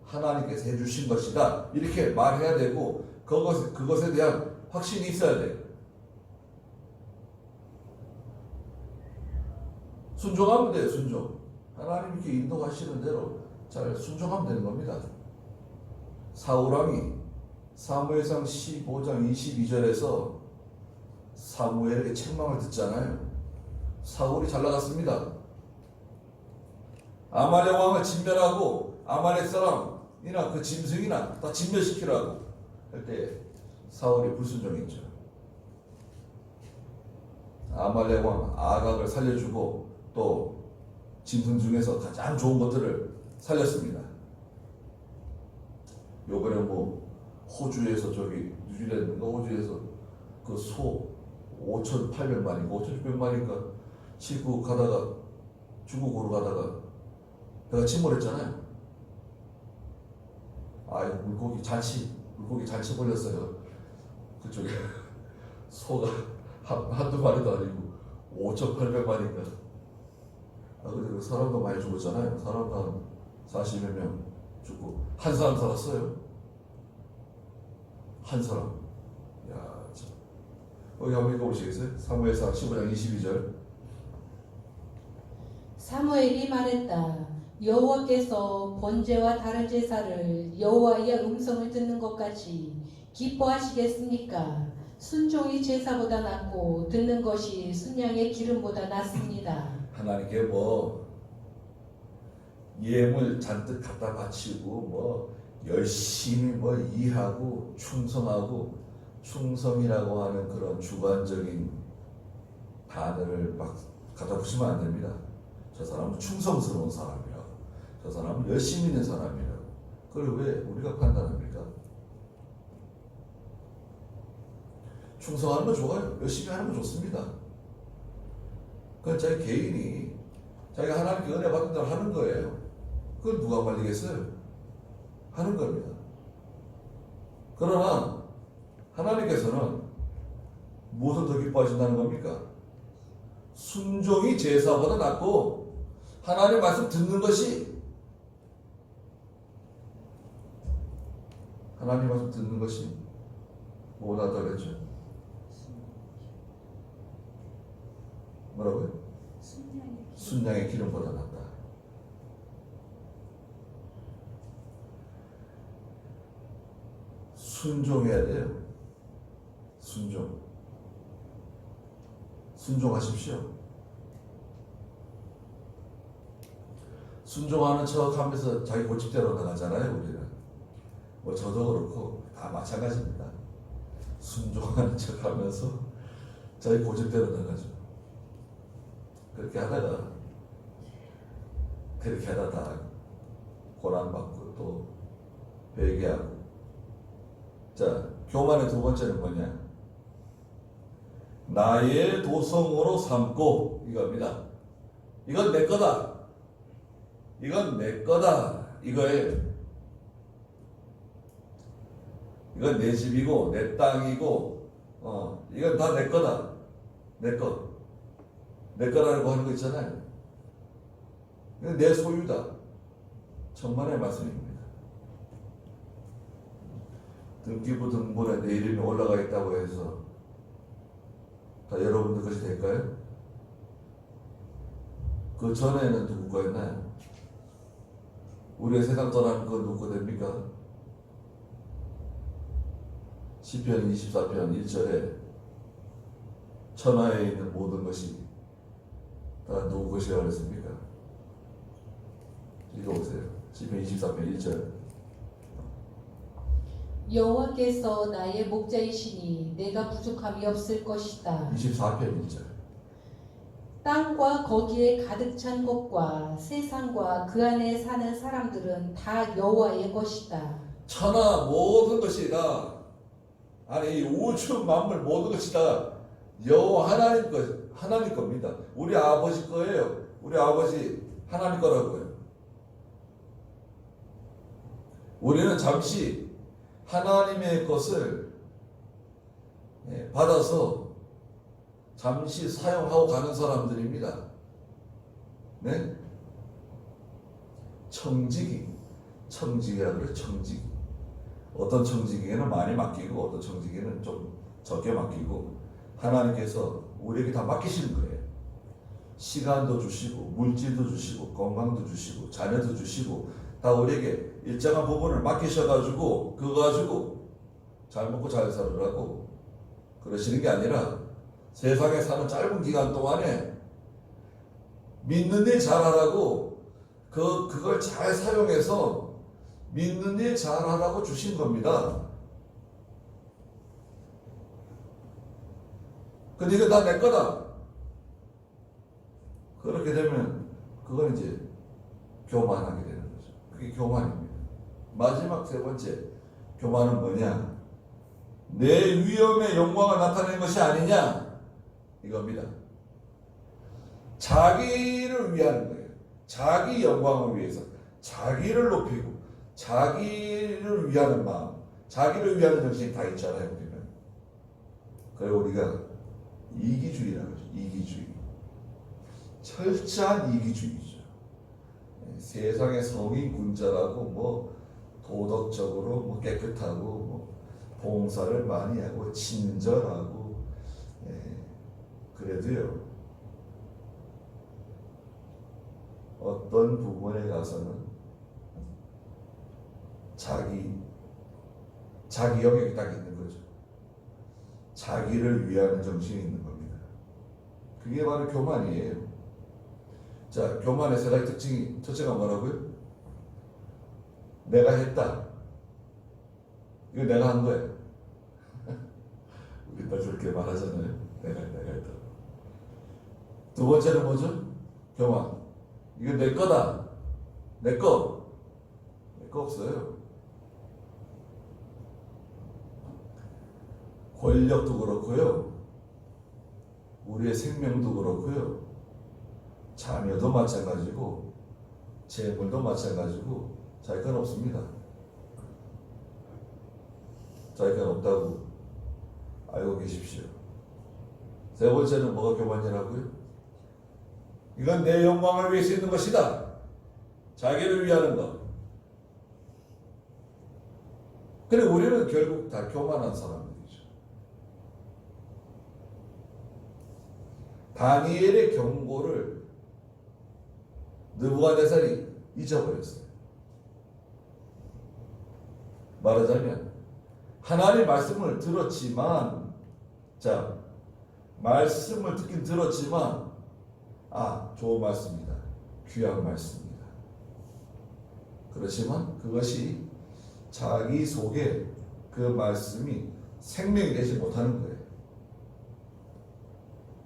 Speaker 2: 하나님께서 해주신 것이다. 이렇게 말해야 되고 그것에 대한 확신이 있어야 돼요. 순종하면 돼요. 순종. 하나님 이렇게 인도하시는 대로 잘 순종하면 되는 겁니다. 사울왕이 사무엘상 15장 22절에서 사무엘에게 책망을 듣잖아요. 사울이 잘 나갔습니다. 아말렉 왕을 진멸하고 아말렉 사람이나 그 짐승이나 다 진멸시키라고 할 때 사울이 불순종했죠. 아말렉 왕 아각을 살려주고 또 짐승 중에서 가장 좋은 것들을 살렸습니다. 요번에 호주에서 뉴질랜드인가 호주에서 그 소 5,800마리인가 5,600마리인가 싣고 가다가 중국으로 가다가 배가 침몰했잖아요. 물고기 잔치 걸렸어요. 그쪽에 소가 한두 마리도 아니고 5,800마리인가. 근데 그 사람도 많이 죽었잖아요. 사람도 한 40여 명 죽고 한 사람 살았어요. 한 사람. 야, 참. 여기 한번 읽어보시겠어요? 사무엘상 15장 22절.
Speaker 3: 사무엘이 말했다. 여호와께서 번제와 다른 제사를 여호와의 음성을 듣는 것 같이 기뻐하시겠습니까? 순종이 제사보다 낫고 듣는 것이 순양의 기름보다 낫습니다.
Speaker 2: 하나님께 예물 잔뜩 갖다 바치고 열심히 일하고 충성하고 충성이라고 하는 그런 주관적인 단어를 막 갖다 붙이면 안 됩니다. 저 사람은 충성스러운 사람이라고, 저 사람은 열심히 있는 사람이라고. 그걸 왜 우리가 판단합니까? 충성하는 거 좋아요. 열심히 하는 거 좋습니다. 그건 자기 개인이 자기가 하나님께 은혜 받은 대로 하는 거예요. 그걸 누가 말리겠어요? 하는 겁니다. 그러나 하나님께서는 무엇을 더 기뻐하신다는 겁니까? 순종이 제사보다 낫고 하나님 말씀 듣는 것이 하나님 말씀 듣는 것이 뭐보다 더 낫죠? 뭐라고요? 순양의 기름보다 낫다. 순종해야 돼요. 순종하십시오. 순종하는 척 하면서 자기 고집대로 나가잖아요. 우리는 저도 그렇고 다 마찬가지입니다. 순종하는 척 하면서 자기 고집대로 나가죠. 그렇게 하다가 다 고난받고 또 회개하고. 자, 교만의 두 번째는 뭐냐? 나의 도성으로 삼고 이겁니다. 이건 내 거다. 이건 내 거다. 이거예요. 이건 내 집이고 내 땅이고 이건 다 내 거다. 내 거. 내 거라고 하는 거 있잖아요. 이건 내 소유다. 천만의 말씀입니다. 등기부 등본에 내 이름이 올라가 있다고 해서 다 여러분들 것이 될까요? 그 전에는 누구 거였나요? 우리의 세상 떠나는 건 누구 거 됩니까? 시편 24편 1절에 천하에 있는 모든 것이 다 누구 것이라고 했습니까? 읽어보세요. 시편 24편 1절.
Speaker 3: 여호와께서 나의 목자이시니 내가 부족함이 없을 것이다.
Speaker 2: 24편 1절.
Speaker 3: 땅과 거기에 가득 찬 것과 세상과 그 안에 사는 사람들은 다 여호와의 것이다.
Speaker 2: 천하 모든 것이 다 아니 이 우주 만물 모든 것이 다 여호와 하나님 겁니다. 우리 아버지 거예요. 우리 아버지 하나님 거라고요. 우리는 잠시 하나님의 것을 받아서 잠시 사용하고 가는 사람들입니다. 네? 청지기라고 그래요. 청지기. 어떤 청지기에는 많이 맡기고 어떤 청지기에는 좀 적게 맡기고 하나님께서 우리에게 다 맡기시는 거예요. 시간도 주시고 물질도 주시고 건강도 주시고 자녀도 주시고 다 우리에게 일정한 부분을 맡기셔가지고 그거 가지고 잘 먹고 잘 살으라고 그러시는 게 아니라 세상에 사는 짧은 기간 동안에 믿는 일 잘하라고 그걸 잘 사용해서 믿는 일 잘하라고 주신 겁니다. 근데 이거 다 내 거다. 그렇게 되면 그건 이제 교만하게 되는 거죠. 그게 교만입니다. 마지막 세 번째 교만은 뭐냐? 내 위엄의 영광을 나타내는 것이 아니냐? 이겁니다. 자기를 위하는 거예요. 자기 영광을 위해서 자기를 높이고 자기를 위하는 마음, 자기를 위하는 정신이 다 있잖아요. 우리는. 그리고 우리가 이기주의라고 하죠. 이기주의. 철저한 이기주의죠. 세상의 성인군자라고 뭐 도덕적으로 뭐 깨끗하고 뭐 봉사를 많이 하고 친절하고 그래도요 어떤 부분에 가서는 자기 영역이 딱 있는 거죠. 자기를 위하는 정신이 있는 겁니다. 그게 바로 교만이에요. 자, 교만의 세 가지 특징이 첫째가 뭐라고요? 내가 했다. 이거 내가 한 거예요. 우리 다 저렇게 말하잖아요. 내가 했다. 두 번째는 뭐죠? 교만. 이거 내 거다. 내 거 없어요. 권력도 그렇고요. 우리의 생명도 그렇고요. 자녀도 마찬가지고 재물도 마찬가지고 자기 건 없습니다. 자기 건 없다고 알고 계십시오. 세 번째는 뭐가 교만이라고요? 이건 내 영광을 위해서 있는 것이다. 자기를 위하는 것. 그래 우리는 결국 다 교만한 사람들이죠. 다니엘의 경고를 느부갓네살이 잊어버렸어요. 말하자면 하나님의 말씀을 들었지만 말씀을 듣긴 들었지만 좋은 말씀이다. 귀한 말씀이다. 그렇지만 그것이 자기 속에 그 말씀이 생명이 되지 못하는 거예요.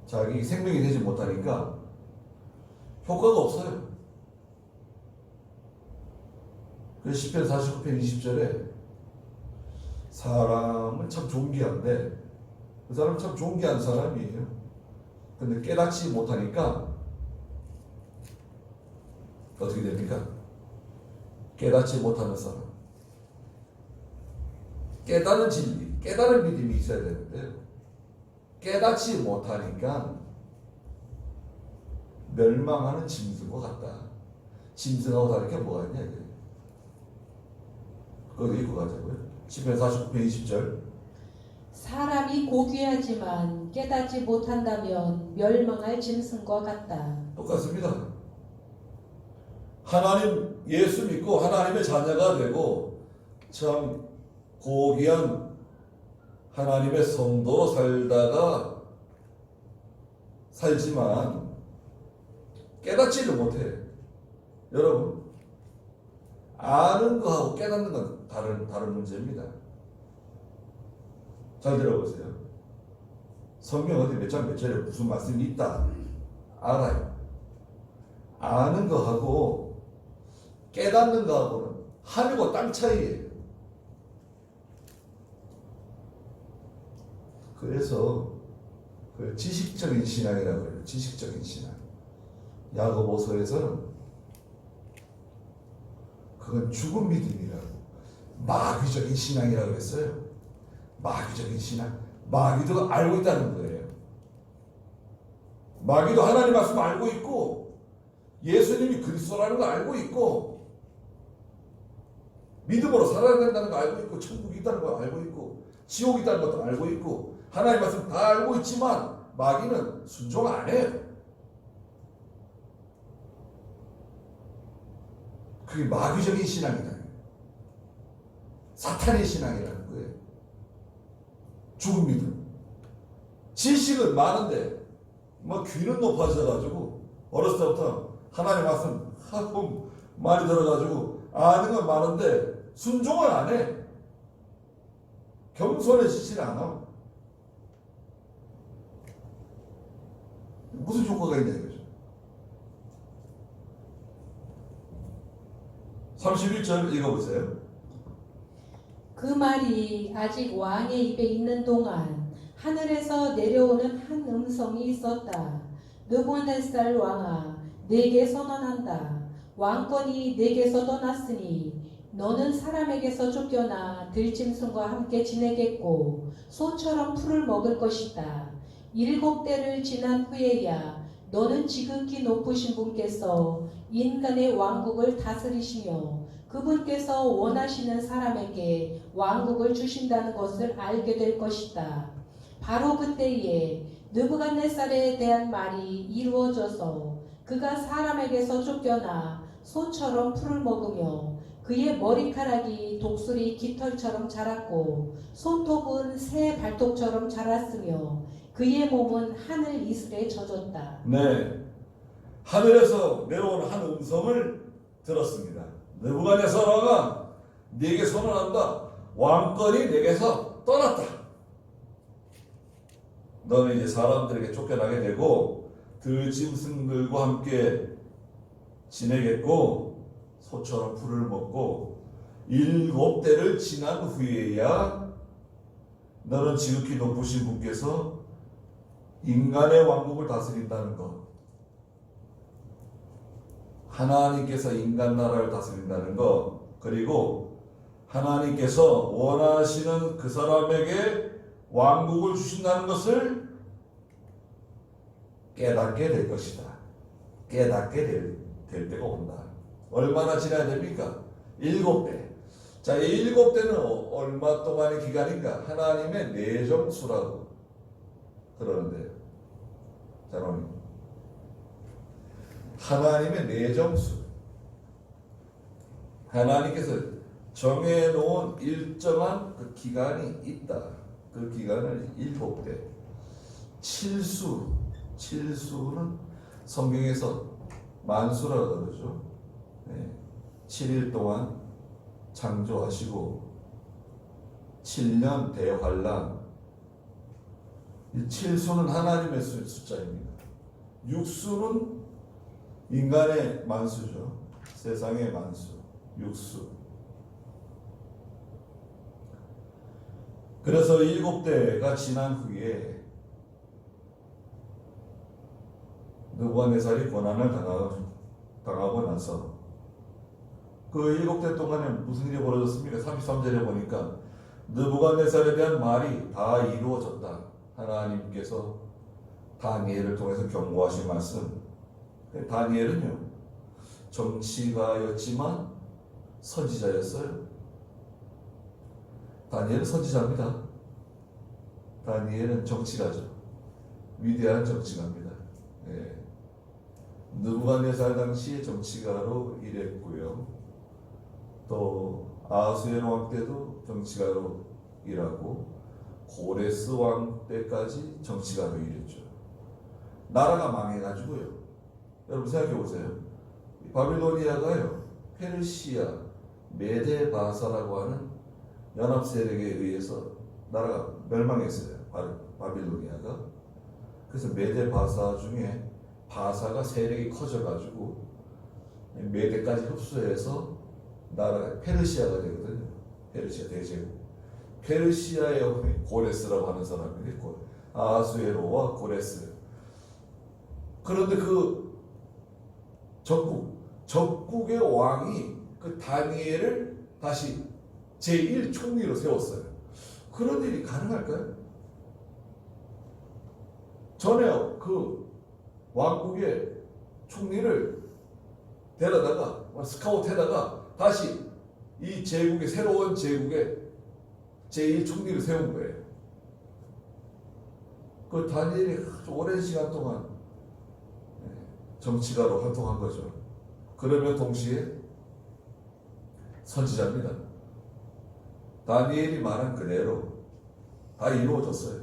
Speaker 2: 자기 생명이 되지 못하니까 효과가 없어요. 그래서 시편 49편 20절에 사람은 참 존귀한데 그 사람은 참 존귀한 사람이에요. 근데 깨닫지 못하니까 어떻게 됩니까?
Speaker 4: 깨닫지 못하는 사람. 깨닫는 진리, 깨달은 믿음이 있어야 되는데 깨닫지 못하니까 멸망하는 짐승과 같다. 짐승하고 다른 게 뭐가 있냐 이게. 그거 읽고 가자고요. 시편 49편 20절.
Speaker 3: 사람이 고귀하지만 깨닫지 못한다면 멸망할 짐승과 같다.
Speaker 4: 똑같습니다. 하나님 예수 믿고 하나님의 자녀가 되고 참 고귀한 하나님의 성도로 살지만 깨닫지를 못해. 여러분, 아는 거하고 깨닫는 건 다른 문제입니다. 잘 들어보세요. 성경 어디 몇 장 몇 절에 무슨 말씀이 있다 알아요. 아는 거하고 깨닫는 거하고는 하늘과 땅 차이예요. 그래서 그 지식적인 신앙이라고 해요. 지식적인 신앙. 야고보서에서는 그건 죽은 믿음이라고, 마귀적인 신앙이라고 했어요. 마귀적인 신앙. 마귀도 알고 있다는 거예요. 마귀도 하나님 말씀 알고 있고 예수님이 그리스도라는 거 알고 있고 믿음으로 살아야 된다는 거 알고 있고 천국이 있다는 거 알고 있고 지옥이 있다는 것도 알고 있고 하나님 말씀 다 알고 있지만 마귀는 순종 안 해요. 그게 마귀적인 신앙이다. 사탄의 신앙이라는 거예요. 죽은 믿음. 지식은 많은데 뭐 귀는 높아져가지고 어렸을 때부터 하나님 말씀 하도 많이 들어가지고 아는 건 많은데 순종을 안 해. 겸손해지지를 않아. 무슨 효과가 있냐 이거죠. 31절 읽어보세요.
Speaker 3: 그 말이 아직 왕의 입에 있는 동안 하늘에서 내려오는 한 음성이 있었다. 느부갓네살 왕아, 내게 선언한다. 왕권이 내게서 떠났으니 너는 사람에게서 쫓겨나 들짐승과 함께 지내겠고 소처럼 풀을 먹을 것이다. 7대를 지난 후에야 너는 지극히 높으신 분께서 인간의 왕국을 다스리시며 그분께서 원하시는 사람에게 왕국을 주신다는 것을 알게 될 것이다. 바로 그때에 느부갓네살에 대한 말이 이루어져서 그가 사람에게서 쫓겨나 소처럼 풀을 먹으며 그의 머리카락이 독수리 깃털처럼 자랐고 손톱은 새 발톱처럼 자랐으며 그의 몸은 하늘 이슬에 젖었다.
Speaker 4: 네, 하늘에서 내려오는 한 음성을 들었습니다. 느부갓네살 왕아, 네게 선언한다. 왕권이 내게서 떠났다. 너는 이제 사람들에게 쫓겨나게 되고 들짐승들과 함께 지내겠고 소처럼 풀을 먹고 7대를 지난 후에야 너는 지극히 높으신 분께서 인간의 왕국을 다스린다는 것, 하나님께서 인간 나라를 다스린다는 것, 그리고 하나님께서 원하시는 그 사람에게 왕국을 주신다는 것을 깨닫게 될 것이다. 깨닫게 될 때가 온다. 얼마나 지나야 됩니까? 7대. 자, 이 7대는 얼마 동안의 기간인가? 하나님의 내정수라고 그러는데요. 자, 하나님의 내정수. 하나님께서 정해놓은 일정한 그 기간이 있다. 그 기간을 7대. 칠수는 성경에서 만수라고 그러죠. 네. 7일 동안 창조하시고 7년 대환란. 이 7수는 하나님의 숫자입니다. 6수는 인간의 만수죠. 세상의 만수. 6수. 그래서 7대가 지난 후에 느부갓네살이 고난을 당하고 나서
Speaker 2: 그 7대 동안에 무슨 일이 벌어졌습니까? 33절에 보니까 느부갓네살에 대한 말이 다 이루어졌다. 하나님께서 다니엘을 통해서 경고하신 말씀. 다니엘은요, 정치가였지만 선지자였어요. 다니엘은 선지자입니다. 다니엘은 정치가죠. 위대한 정치가입니다. 예. 느부갓네살 당시의 정치가로 일했고요. 또 아하수에로 왕 때도 정치가로 일하고 고레스 왕 때까지 정치가로 일했죠. 나라가 망해가지고요. 여러분 생각해 보세요. 바빌로니아가요, 페르시아, 메데바사라고 하는 연합 세력에 의해서 나라가 멸망했어요. 바빌로니아가. 그래서 메데바사 중에 바사가 세력이 커져가지고 메데까지 흡수해서 나라가 페르시아가 되거든요. 페르시아 대제국. 페르시아의 고레스라고 하는 사람이 있고 아하수에로와 고레스. 그런데 그 적국의 왕이 그 다니엘을 다시 제1총리로 세웠어요. 그런 일이 가능할까요? 전에 그 왕국의 총리를 데려다가 스카우트에다가 다시 이 제국의 새로운 제국의 제1총리를 세운 거예요. 그 다니엘이 아주 오랜 시간 동안 정치가로 활동한 거죠. 그러면 동시에 선지자입니다. 다니엘이 말한 그대로 다 이루어졌어요.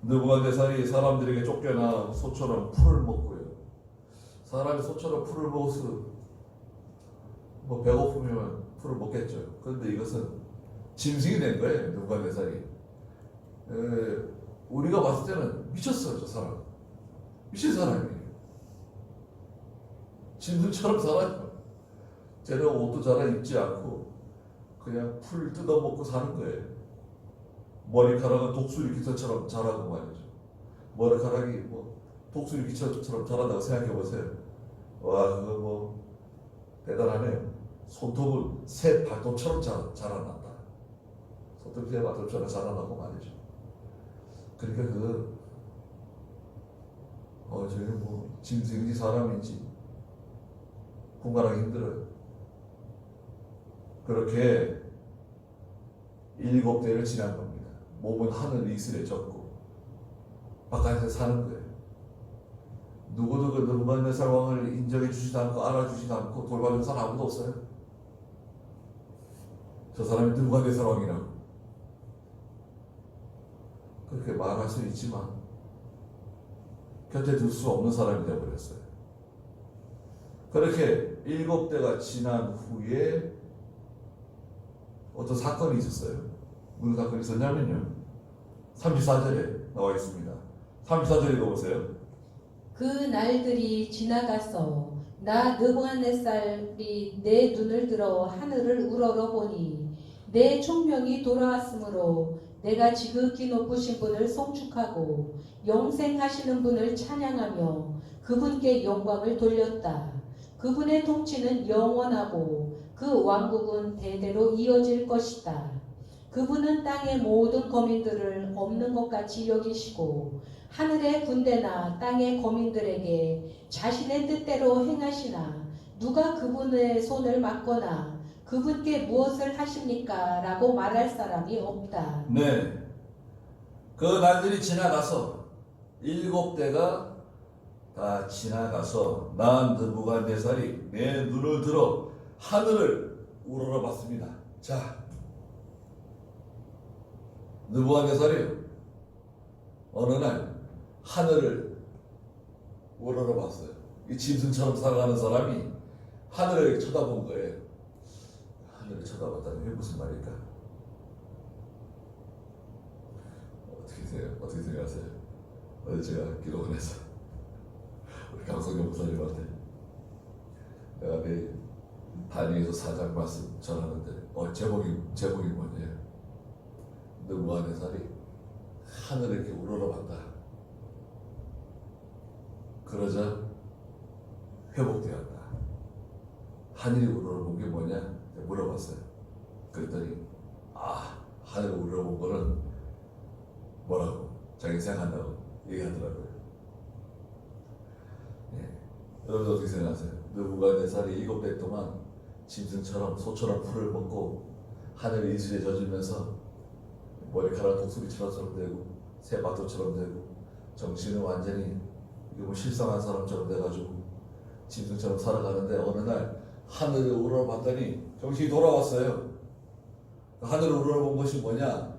Speaker 2: 느부갓네살이 사람들에게 쫓겨나 소처럼 풀을 먹고요. 사람이 소처럼 풀을 먹어서 뭐 배고프면 풀을 먹겠죠. 그런데 이것은 짐승이 된 거예요. 느부갓네살이. 우리가 봤을 때는 미쳤어요. 저 사람. 미친 사람이에요. 짐승처럼 살아요. 쟤는 옷도 잘 입지 않고 그냥 풀 뜯어먹고 사는 거예요. 머리카락은 독수리 깃털처럼 자라고 말이죠. 머리카락이 뭐 독수리 깃털처럼 자란다고 생각해 보세요. 와, 그거 뭐 대단하네요. 손톱은 새 발톱처럼 자라난다. 손톱이 새 발톱처럼 자라나고 말이죠. 그러니까 저희는 뭐 짐승인지 사람인지 분간하기 힘들어요. 그렇게 7대를 지난 겁니다. 몸은 하늘 이슬에 젖고 바깥에서 사는 거예요. 누구도 그 느부갓네살 왕을 인정해 주지도 않고 알아주지도 않고 돌봐주는 사람 아무도 없어요. 저 사람이 느부갓네살 왕이라고 그렇게 말할 수 있지만 곁에 둘 수 없는 사람이 되어버렸어요. 그렇게 7대가 지난 후에 어떤 사건이 있었어요. 무슨 사건이 있었냐면요, 34절에 나와 있습니다. 34절에 읽어보세요.
Speaker 3: 그 날들이 지나가서 나 느부갓네살이 내 눈을 들어 하늘을 우러러보니 내 총명이 돌아왔으므로 내가 지극히 높으신 분을 송축하고 영생하시는 분을 찬양하며 그분께 영광을 돌렸다. 그분의 통치는 영원하고 그 왕국은 대대로 이어질 것이다. 그분은 땅의 모든 거민들을 없는 것 같이 여기시고 하늘의 군대나 땅의 거민들에게 자신의 뜻대로 행하시나 누가 그분의 손을 막거나 그분께 무엇을 하십니까? 라고 말할 사람이 없다.
Speaker 2: 네, 그 날들이 지나가서 7대가 다 지나가서 나 느부갓네살이 내 눈을 들어 하늘을 우러러봤습니다. 자, 느부갓네살이 어느 날 하늘을 우러러봤어요. 이 짐승처럼 살아가는 사람이 하늘을 쳐다본 거예요. 하늘을 쳐다봤다는 게 무슨 말일까? 어떻게 생각하세요? 어제 제가 기록을 해서 우리 강성경 목사님한테 내가 내일 다니엘서 4장 말씀 전하는데 제목이 뭐냐? 느부갓네살이 하늘을 이렇게 우러러봤다. 그러자 회복되었다.
Speaker 4: 하늘이 우러러본 게 뭐냐 물어봤어요. 그랬더니 하늘이 우러러본 거는 뭐라고 자기 생각한다고 얘기하더라고요. 여러분 어떻게 생각하세요? 느부갓네살이 7대 동안 짐승처럼 소처럼 풀을 먹고 하늘 이슬에 젖으면서 머리카락 독수리처럼 되고 새밭도처럼 되고 정신은 완전히 실성한 사람처럼 돼가지고 짐승처럼 살아가는데 어느 날 하늘을 우러러봤더니 정신이 돌아왔어요. 하늘을 우러러본 것이 뭐냐?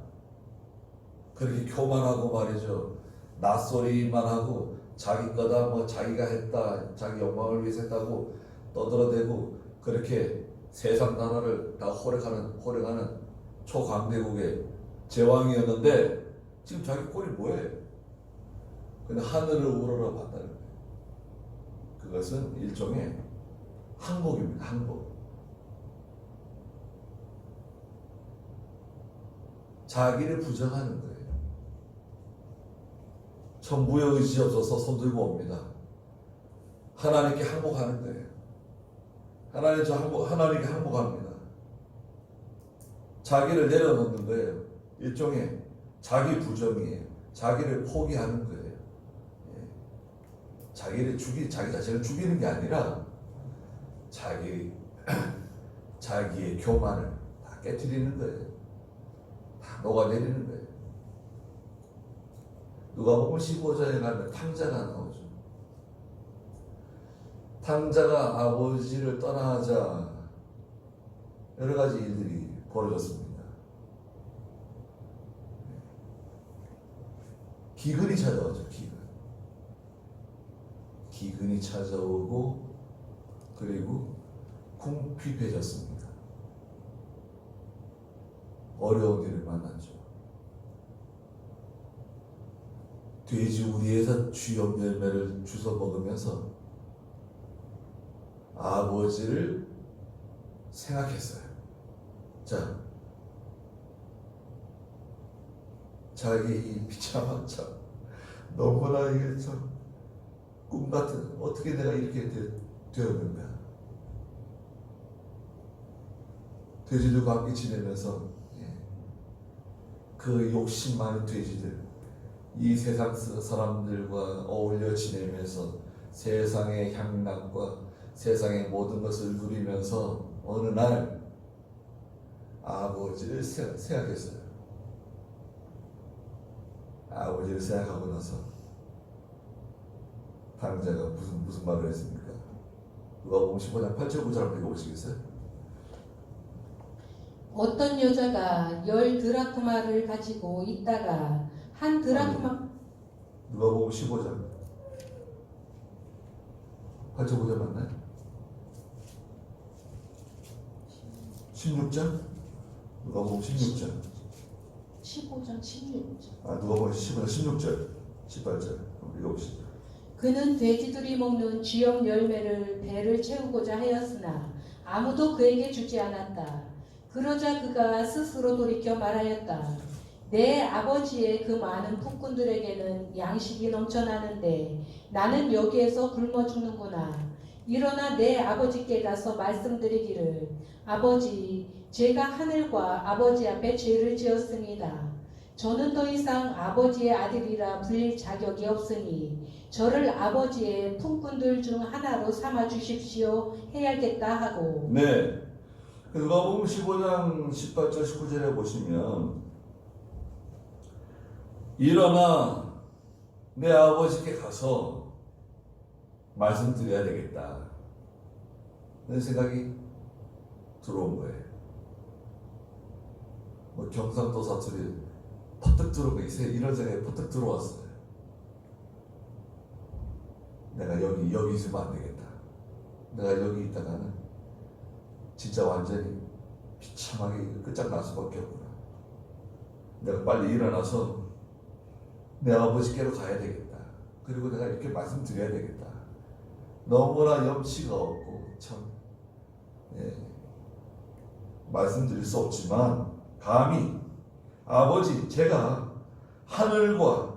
Speaker 4: 그렇게 교만하고 말이죠. 낯소리만 하고 자기 거다 뭐 자기가 했다 자기 영광을 위해서 했다고 떠들어대고 그렇게 세상 나라를 다 호령하는 초강대국의 제왕이었는데 지금 자기 꼴이 뭐예요? 근데 하늘을 우러러 봤다는 거예요. 그것은 일종의 항복입니다. 항복. 자기를 부정하는 거예요. 천부의 의지 없어서 손들고 옵니다. 하나님께 항복하는 거예요. 하나님께 항복합니다. 자기를 내려놓는 거예요. 일종의 자기 부정이에요. 자기를 포기하는 거예요. 자기 자신을 죽이는 게 아니라 자기의 교만을 다 깨트리는 거예요. 다 녹아내리는 거예요. 누가복음 15장에 가면 탕자가 나오죠. 탕자가 아버지를 떠나자 여러 가지 일들이 벌어졌습니다. 기근이 찾아오죠. 기근이 찾아오고 그리고 궁핍해졌습니다. 어려운 일을 만났죠. 돼지 우리에서 쥐염 열매를 주워 먹으면서 아버지를 생각했어요. 자기 이 비참한 참 너무나 이게 참 꿈같은 어떻게 내가 이렇게 되었는가. 돼지들과 함께 지내면서 그 욕심 많은 돼지들 이 세상 사람들과 어울려 지내면서 세상의 향락과 세상의 모든 것을 누리면서 어느 날 아버지를 생각했어요. 아버지를 생각하고 나서 탕자가 무슨 말을 했습니까? 누가복음 15장 8절 9절 한번 읽어보시겠어요?
Speaker 3: 어떤 여자가 10드라크마를 가지고 있다가 한 드라크마
Speaker 4: 누가복음 15장 8절 9절 맞나요? 16장? 누가복음 16장
Speaker 3: 15장 16절
Speaker 4: 누가복음 15장 16절 18절 한번 읽어보시죠.
Speaker 3: 그는 돼지들이 먹는 쥐염 열매를 배를 채우고자 하였으나 아무도 그에게 주지 않았다. 그러자 그가 스스로 돌이켜 말하였다. 내 아버지의 그 많은 폭군들에게는 양식이 넘쳐나는데 나는 여기에서 굶어 죽는구나. 일어나 내 아버지께 가서 말씀드리기를 아버지 제가 하늘과 아버지 앞에 죄를 지었습니다. 저는 더 이상 아버지의 아들이라 불릴 자격이 없으니 저를 아버지의 품꾼들 중 하나로 삼아 주십시오 해야겠다 하고.
Speaker 2: 네. 누가복음 15장 18절 19절에 보시면 일어나 내 아버지께 가서 말씀드려야 되겠다 그런 생각이 들어온 거예요. 경상도 사투리 퍼뜩 들어오고 이런 생각이 퍼뜩 들어왔어요. 내가 여기 있으면 안 되겠다. 내가 여기 있다가는 진짜 완전히 비참하게 끝장날 수밖에 없구나. 내가 빨리 일어나서 내 아버지께로 가야 되겠다. 그리고 내가 이렇게 말씀드려야 되겠다. 너무나 염치가 없고 참 말씀드릴 수 없지만 감히 아버지 제가 하늘과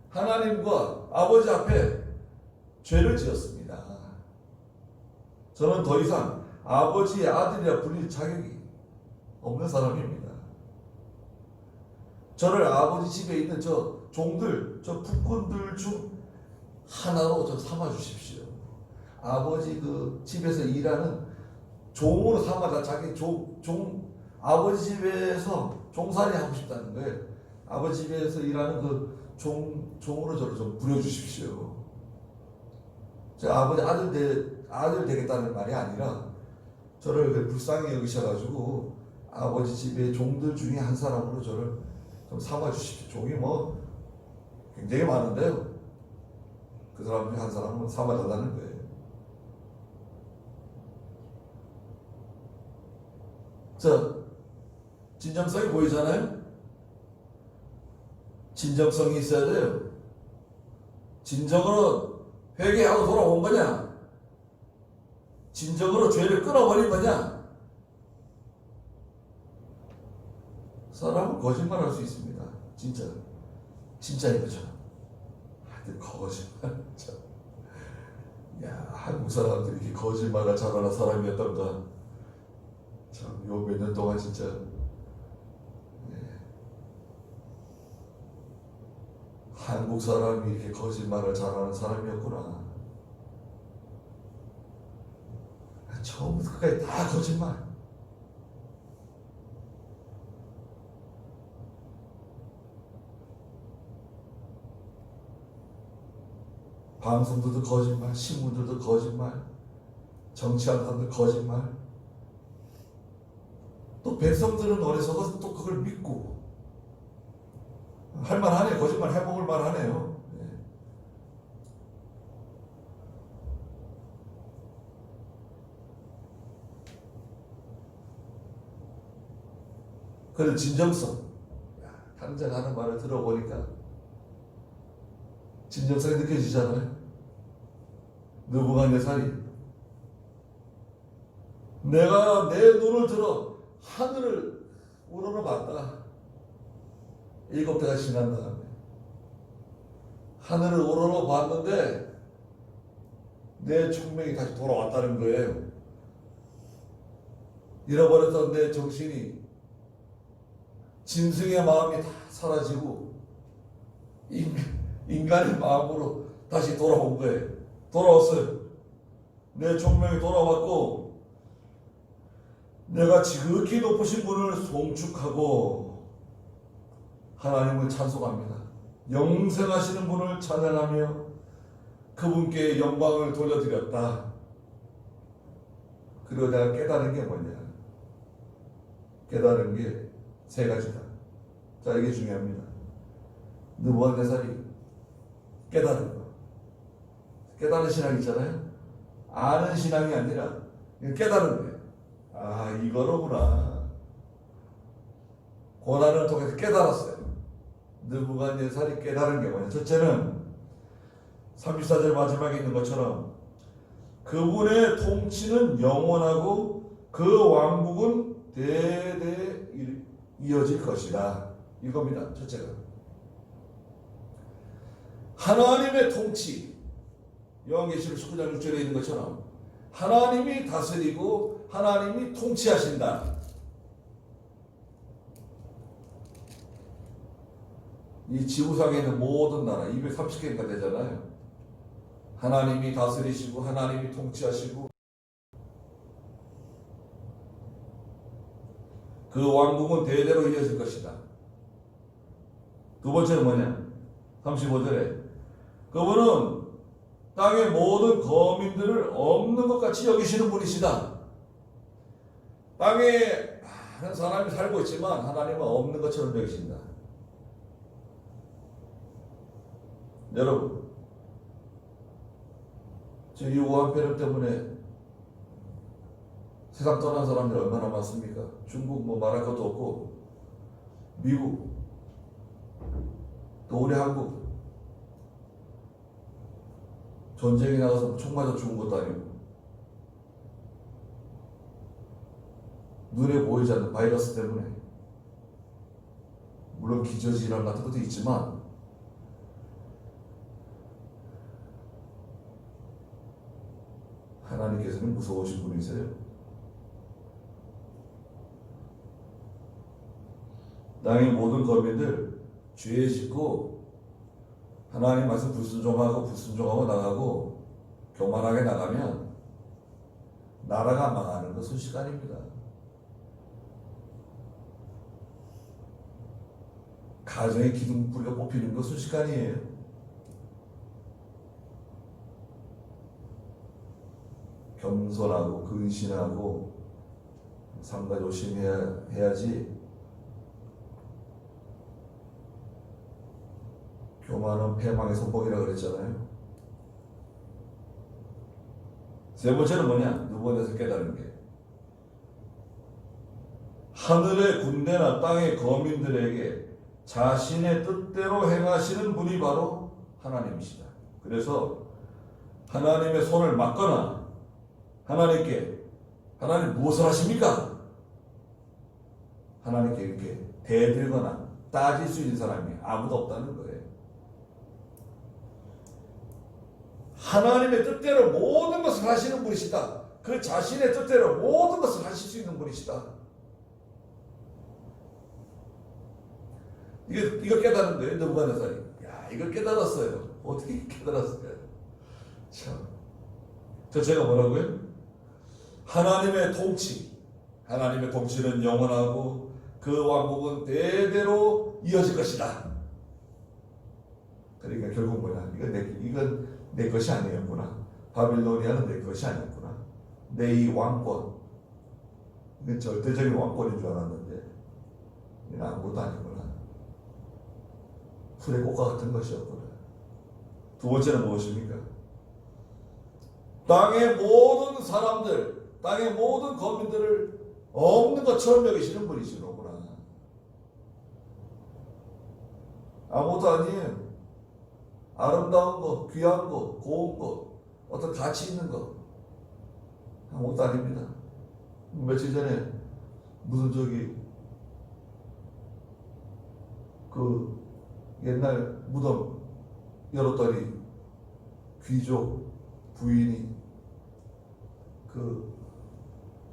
Speaker 2: 하나님과 아버지 앞에 죄를 지었습니다.
Speaker 4: 저는 더 이상 아버지의 아들이라 불릴 자격이 없는 사람입니다. 저를 아버지 집에 있는 저 종들, 저 북군들 중 하나로 저 삼아 주십시오. 아버지 그 집에서 일하는 종으로 삼아다 자기 아버지 집에서 종살이 하고 싶다는 거예요. 아버지 집에서 일하는 그 종으로 저를 좀 부려주십시오. 제 아버지 아들 되겠다는 말이 아니라 저를 그 불쌍히 여기셔가지고 아버지 집의 종들 중에 한 사람으로 저를 좀 삼아 주십시오. 종이 뭐 굉장히 많은데요. 그 사람 중에 한 사람은 삼아 달라는 거예요. 자, 진정성이 보이잖아요? 진정성이 있어야 돼요. 진정으로 회개하고 돌아온 거냐? 진정으로 죄를 끊어버린 거냐? 사람은 거짓말할 수 있습니다. 진짜인 거죠. 하여튼 거짓말. 참. 야, 한국 사람들이 이렇게 거짓말을 잘하는 사람이었던가. 참, 요 몇 년 동안 진짜. 한국 사람이 이렇게 거짓말을 잘하는 사람이었구나. 처음부터 끝까지 다 거짓말. 방송들도 거짓말, 신문들도 거짓말, 정치하는 사람들 거짓말. 또 백성들은 어리석어서 또 그걸 믿고 할만하네. 거짓말 해먹을 만하네요. 그래서 진정성. 당장 하는 말을 들어보니까 진정성이 느껴지잖아요. 느부갓네살이 내가 내 눈을 들어 하늘을 우러러봤다. 7대가 지난 다음에 하늘을 우러러봤는데 내 총명이 다시 돌아왔다는 거예요. 잃어버렸던 내 정신이, 짐승의 마음이 다 사라지고 인간의 마음으로 다시 돌아온 거예요. 돌아왔어요. 내 총명이 돌아왔고 내가 지극히 높으신 분을 송축하고 하나님을 찬송합니다. 영생하시는 분을 찬양하며 그분께 영광을 돌려드렸다. 그리고 내가 깨달은 게 뭐냐? 깨달은 게 세 가지다. 자, 이게 중요합니다. 느부갓네살이 깨달은 거. 깨달은 신앙 있잖아요. 아는 신앙이 아니라 깨달은 거예요. 아, 이거로구나. 고난을 통해서 깨달았어요. 느부갓네살이 깨달은 게 뭐냐? 첫째는 34절 마지막에 있는 것처럼 그분의 통치는 영원하고 그 왕국은 대대 이어질 것이다. 이겁니다. 첫째가 하나님의 통치. 요한계시록 19장 6절에 있는 것처럼 하나님이 다스리고 하나님이 통치하신다. 이 지구상에 있는 모든 나라 230개가 되잖아요. 하나님이 다스리시고 하나님이 통치하시고 그 왕국은 대대로 이어질 것이다. 두 번째는 뭐냐? 35절에 그분은 땅의 모든 거민들을 없는 것 같이 여기시는 분이시다. 땅에 많은 사람이 살고 있지만 하나님은 없는 것처럼 여기신다. 여러분, 지금 이 우한폐렴 때문에 세상 떠난 사람들 얼마나 많습니까? 중국 뭐 말할 것도 없고, 미국, 또 우리 한국, 전쟁에 나가서 총 맞아 죽은 것도 아니고, 눈에 보이지 않는 바이러스 때문에, 물론 기저질환 같은 것도 있지만, 하나님 하나님께서는 무서우신 분이세요. 땅의 모든 거민들 죄에 짓고 하나님 말씀 불순종하고 나가고 교만하게 나가면 나라가 망하는 거 순식간입니다. 가정의 기둥뿌리가 뽑히는 거 순식간이에요. 겸손하고 근신하고 삼가 조심해야지. 교만은 패망의 선봉이라고 그랬잖아요. 세 번째는 뭐냐? 누구에서 깨달은 게 하늘의 군대나 땅의 거민들에게 자신의 뜻대로 행하시는 분이 바로 하나님이시다. 그래서 하나님의 손을 막거나 하나님 무엇을 하십니까? 하나님께 이렇게 대들거나 따질 수 있는 사람이 아무도 없다는 거예요. 하나님의 뜻대로 모든 것을 하시는 분이시다. 그 자신의 뜻대로 모든 것을 하실 수 있는 분이시다. 이거 깨달은 거예요. 느부갓네살이. 야, 이걸 깨달았어요. 어떻게 깨달았어요? 참. 제가 뭐라고요? 하나님의 통치는 영원하고 그 왕국은 대대로 이어질 것이다. 그러니까 결국 뭐냐? 이건 내 것이 아니었구나. 바빌로니아는 내 것이 아니었구나. 내 이 왕권, 이건 절대적인 왕권인 줄 알았는데 이건 아무것도 아니구나. 풀의 꽃과 같은 것이었구나. 두 번째는 무엇입니까? 땅의 모든 사람들, 땅의 모든 거민들을 없는 것처럼 여기시는 분이시로구나. 아무것도 아니에요. 아름다운 거, 귀한 거, 고운 거, 어떤 가치 있는 거 아무것도 아닙니다. 며칠 전에 무슨 그 옛날 무덤 열었더니 귀족 부인이 그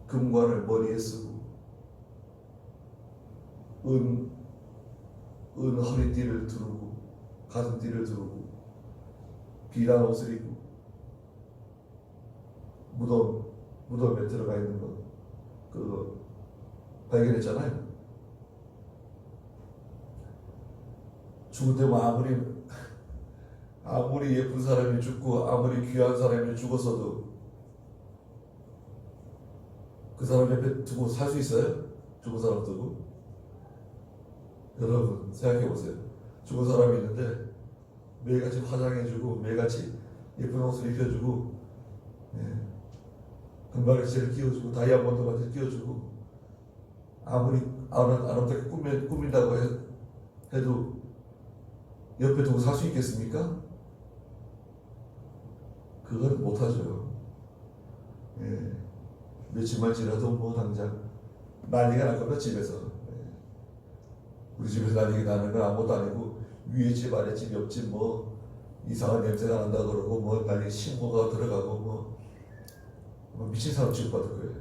Speaker 4: 금관을 머리에 쓰고 은 허리띠를 두르고 가슴띠를 두르고 비단 옷을 입고 무덤에 들어가 있는 거 그거 발견했잖아요. 죽을 때면 아무리 예쁜 사람이 죽고 아무리 귀한 사람이 죽었어도 그 사람 옆에 두고 살 수 있어요? 죽은 사람 두고? 여러분 생각해 보세요. 죽은 사람이 있는데 매일같이 화장해주고 매일같이 예쁜 옷을 입혀주고 금발치를 끼워주고 다이아몬드 바지를 끼워주고 아무리 아름답게 꾸민다고 해도 옆에 두고 살 수 있겠습니까? 그건 못하죠. 며칠만 지나도 뭐 당장 난리가 날 겁니다. 집에서. 우리 집에서 난리가 나는 건 아무것도 아니고 위에 집 아래 집 옆집 뭐 이상한 냄새가 난다 그러고 뭐 난리 신고가 들어가고 뭐 미친 사람 취급받을 거예요.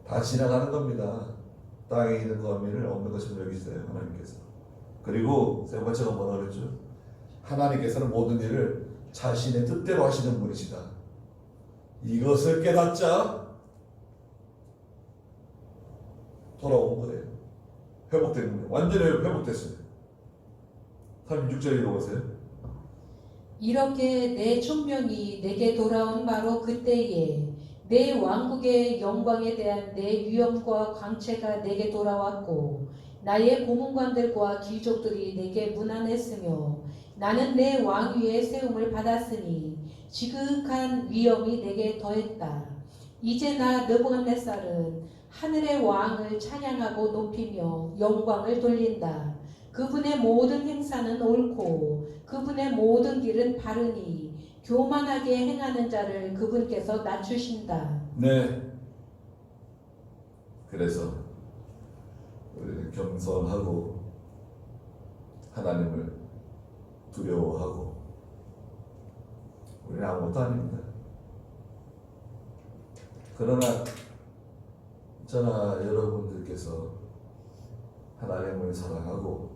Speaker 4: 다 지나가는 겁니다. 땅에 있는 거민을 없는 것처럼 여기세요. 하나님께서. 그리고 세 번째가 뭐라 그랬죠? 하나님께서는 모든 일을 자신의 뜻대로 하시는 분이시다. 이것을 깨닫자 돌아온 거예요. 회복된 거예요. 완전히 회복됐어요. 36절 읽어보세요.
Speaker 3: 이렇게 내 총명이 내게 돌아온 바로 그때에 내 왕국의 영광에 대한 내 위엄과 광채가 내게 돌아왔고 나의 고문관들과 귀족들이 내게 문안했으며 나는 내 왕위의 세움을 받았으니 지극한 위엄이 내게 더했다. 이제 나 느부갓네살은 하늘의 왕을 찬양하고 높이며 영광을 돌린다. 그분의 모든 행사는 옳고 그분의 모든 길은 바르니 교만하게 행하는 자를 그분께서 낮추신다.
Speaker 4: 네. 그래서 우리는 겸손하고 하나님을 두려워하고 우리는 아무것도 아닙니다. 그러나 저나 여러분들께서 하나님을 사랑하고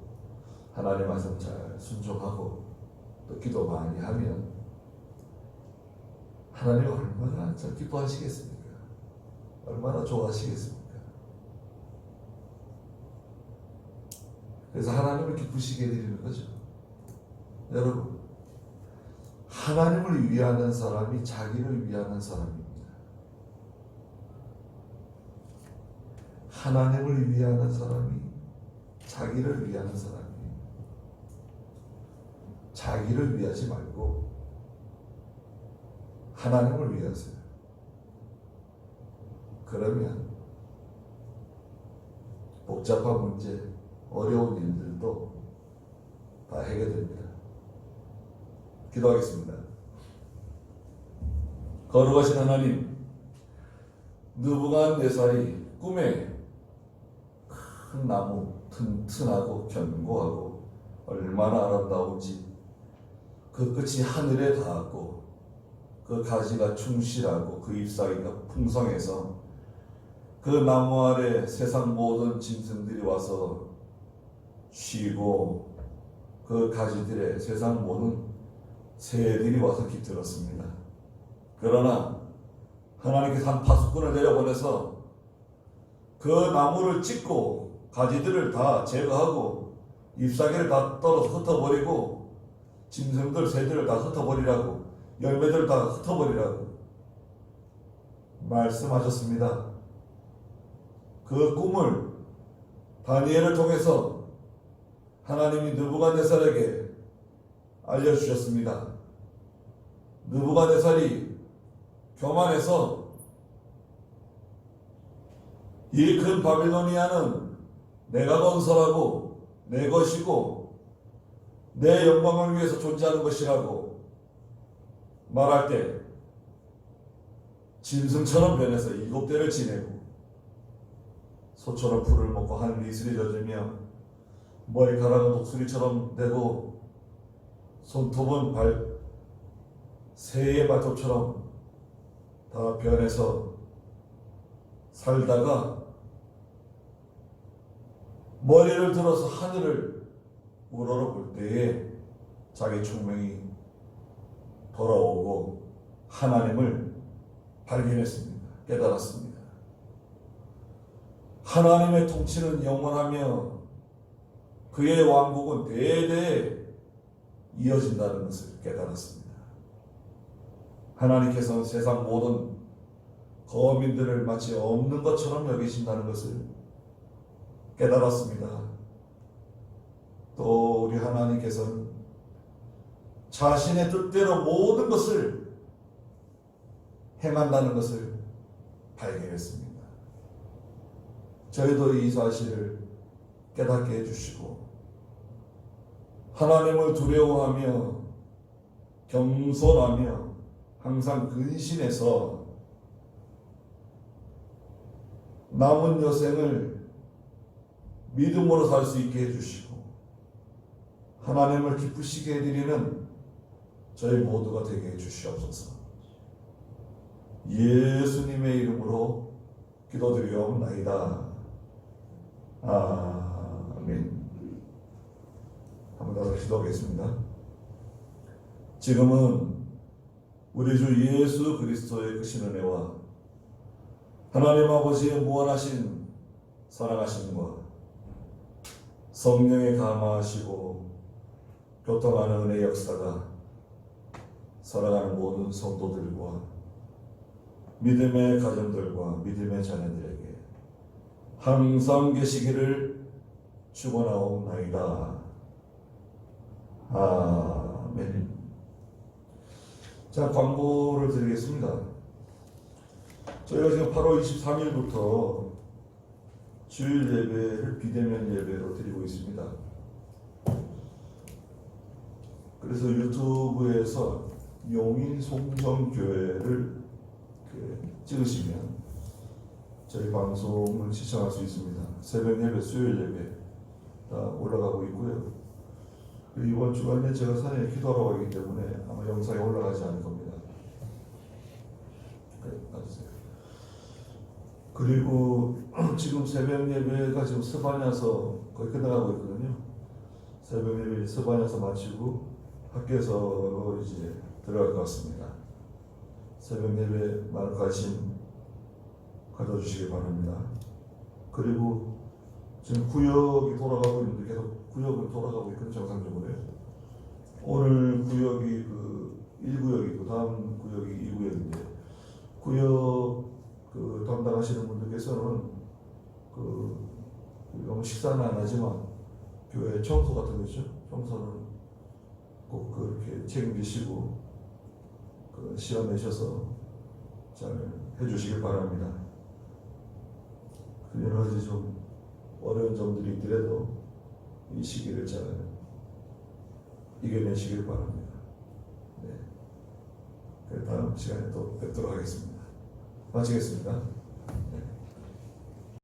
Speaker 4: 하나님 말씀 잘 순종하고 또 기도 많이 하면 하나님 얼마나 참 기뻐하시겠습니까? 얼마나 좋아하시겠습니까? 그래서 하나님을 기쁘시게 해드리는 거죠. 여러분, 하나님을 위하는 사람이 자기를 위하는 사람입니다. 하나님을 위하는 사람이 자기를 위하는 사람이에요. 자기를 위하지 말고 하나님을 위하세요. 그러면 복잡한 문제, 어려운 일들도 다 해결됩니다. 기도하겠습니다. 거룩하신 하나님, 느부갓네살이 꿈에 큰 나무 튼튼하고 견고하고 얼마나 아름다운지 그 끝이 하늘에 닿았고 그 가지가 충실하고 그 잎사귀가 풍성해서 그 나무 아래 세상 모든 짐승들이 와서 쉬고 그 가지들에 세상 모든 새들이 와서 깃들었습니다. 그러나 하나님께서 한 파수꾼을 내려보내서 그 나무를 찢고 가지들을 다 제거하고 잎사귀를 다 떨어서 흩어버리고 짐승들 새들을 다 흩어버리라고 열매들을 다 흩어버리라고 말씀하셨습니다. 그 꿈을 다니엘을 통해서 하나님이 느부갓네살에게 알려주셨습니다. 느부갓네살이 교만해서 이 큰 바빌로니아는 내가 건설하고 내 것이고 내 영광을 위해서 존재하는 것이라고 말할 때 짐승처럼 변해서 7대를 지내고 소처럼 풀을 먹고 하늘이 이슬이 젖으며 머리카락은 독수리처럼 되고 손톱은 새의 발톱처럼 다 변해서 살다가 머리를 들어서 하늘을 우러러볼 때에 자기 총명이 돌아오고 하나님을 발견했습니다. 깨달았습니다. 하나님의 통치는 영원하며 그의 왕국은 대대에 이어진다는 것을 깨달았습니다. 하나님께서는 세상 모든 거민들을 마치 없는 것처럼 여기신다는 것을 깨달았습니다. 또 우리 하나님께서는 자신의 뜻대로 모든 것을 행한다는 것을 발견했습니다. 저희도 이 사실을 깨닫게 해주시고 하나님을 두려워하며 겸손하며 항상 근신해서 남은 여생을 믿음으로 살 수 있게 해주시고 하나님을 기쁘시게 해드리는 저희 모두가 되게 해주시옵소서. 예수님의 이름으로 기도드리옵나이다. 아멘. 한번 더 기도하겠습니다. 지금은 우리 주 예수 그리스도의 크신 은혜와 하나님 아버지의 무한하신 사랑하심과 성령의 감화하시고 교통하는 은혜의 역사가 사랑하는 모든 성도들과 믿음의 가정들과 믿음의 자녀들에게 항상 계시기를 축원하옵나이다. 아멘. 자, 광고를 드리겠습니다. 저희가 지금 8월 23일부터 주일 예배를 비대면 예배로 드리고 있습니다. 그래서 유튜브에서 용인 송정교회를 찍으시면 저희 방송을 시청할 수 있습니다. 새벽 예배, 수요일 예배 다 올라가고 있고요. 이번 주간에 제가 산에 기도하러 가기 때문에 아마 영상이 올라가지 않을 겁니다. 봐주세요. 그리고 지금 새벽 예배가 지금 스바냐서 거의 끝나가고 있거든요. 새벽 예배 스바냐서 마치고 학교에서 이제 들어갈 것 같습니다. 새벽 예배 많은 관심 가져주시기 바랍니다. 그리고 지금 구역이 돌아가고 있는데 계속 구역은 돌아가고 있거든요. 정상적으로요. 오늘 구역이 그 1구역이고 다음 구역이 2구역인데 구역 그 담당하시는 분들께서는 그 너무 식사는 안 하지만 교회 청소 같은 거 있죠. 청소는 꼭 그렇게 책임지시고 그 시간 내셔서 잘 해주시길 바랍니다. 그 여러 가지 좀 어려운 점들이 있더라도 이 시기를 잘 이겨내시길 바랍니다. 네. 다음 시간에 또 뵙도록 하겠습니다. 마치겠습니다. 네.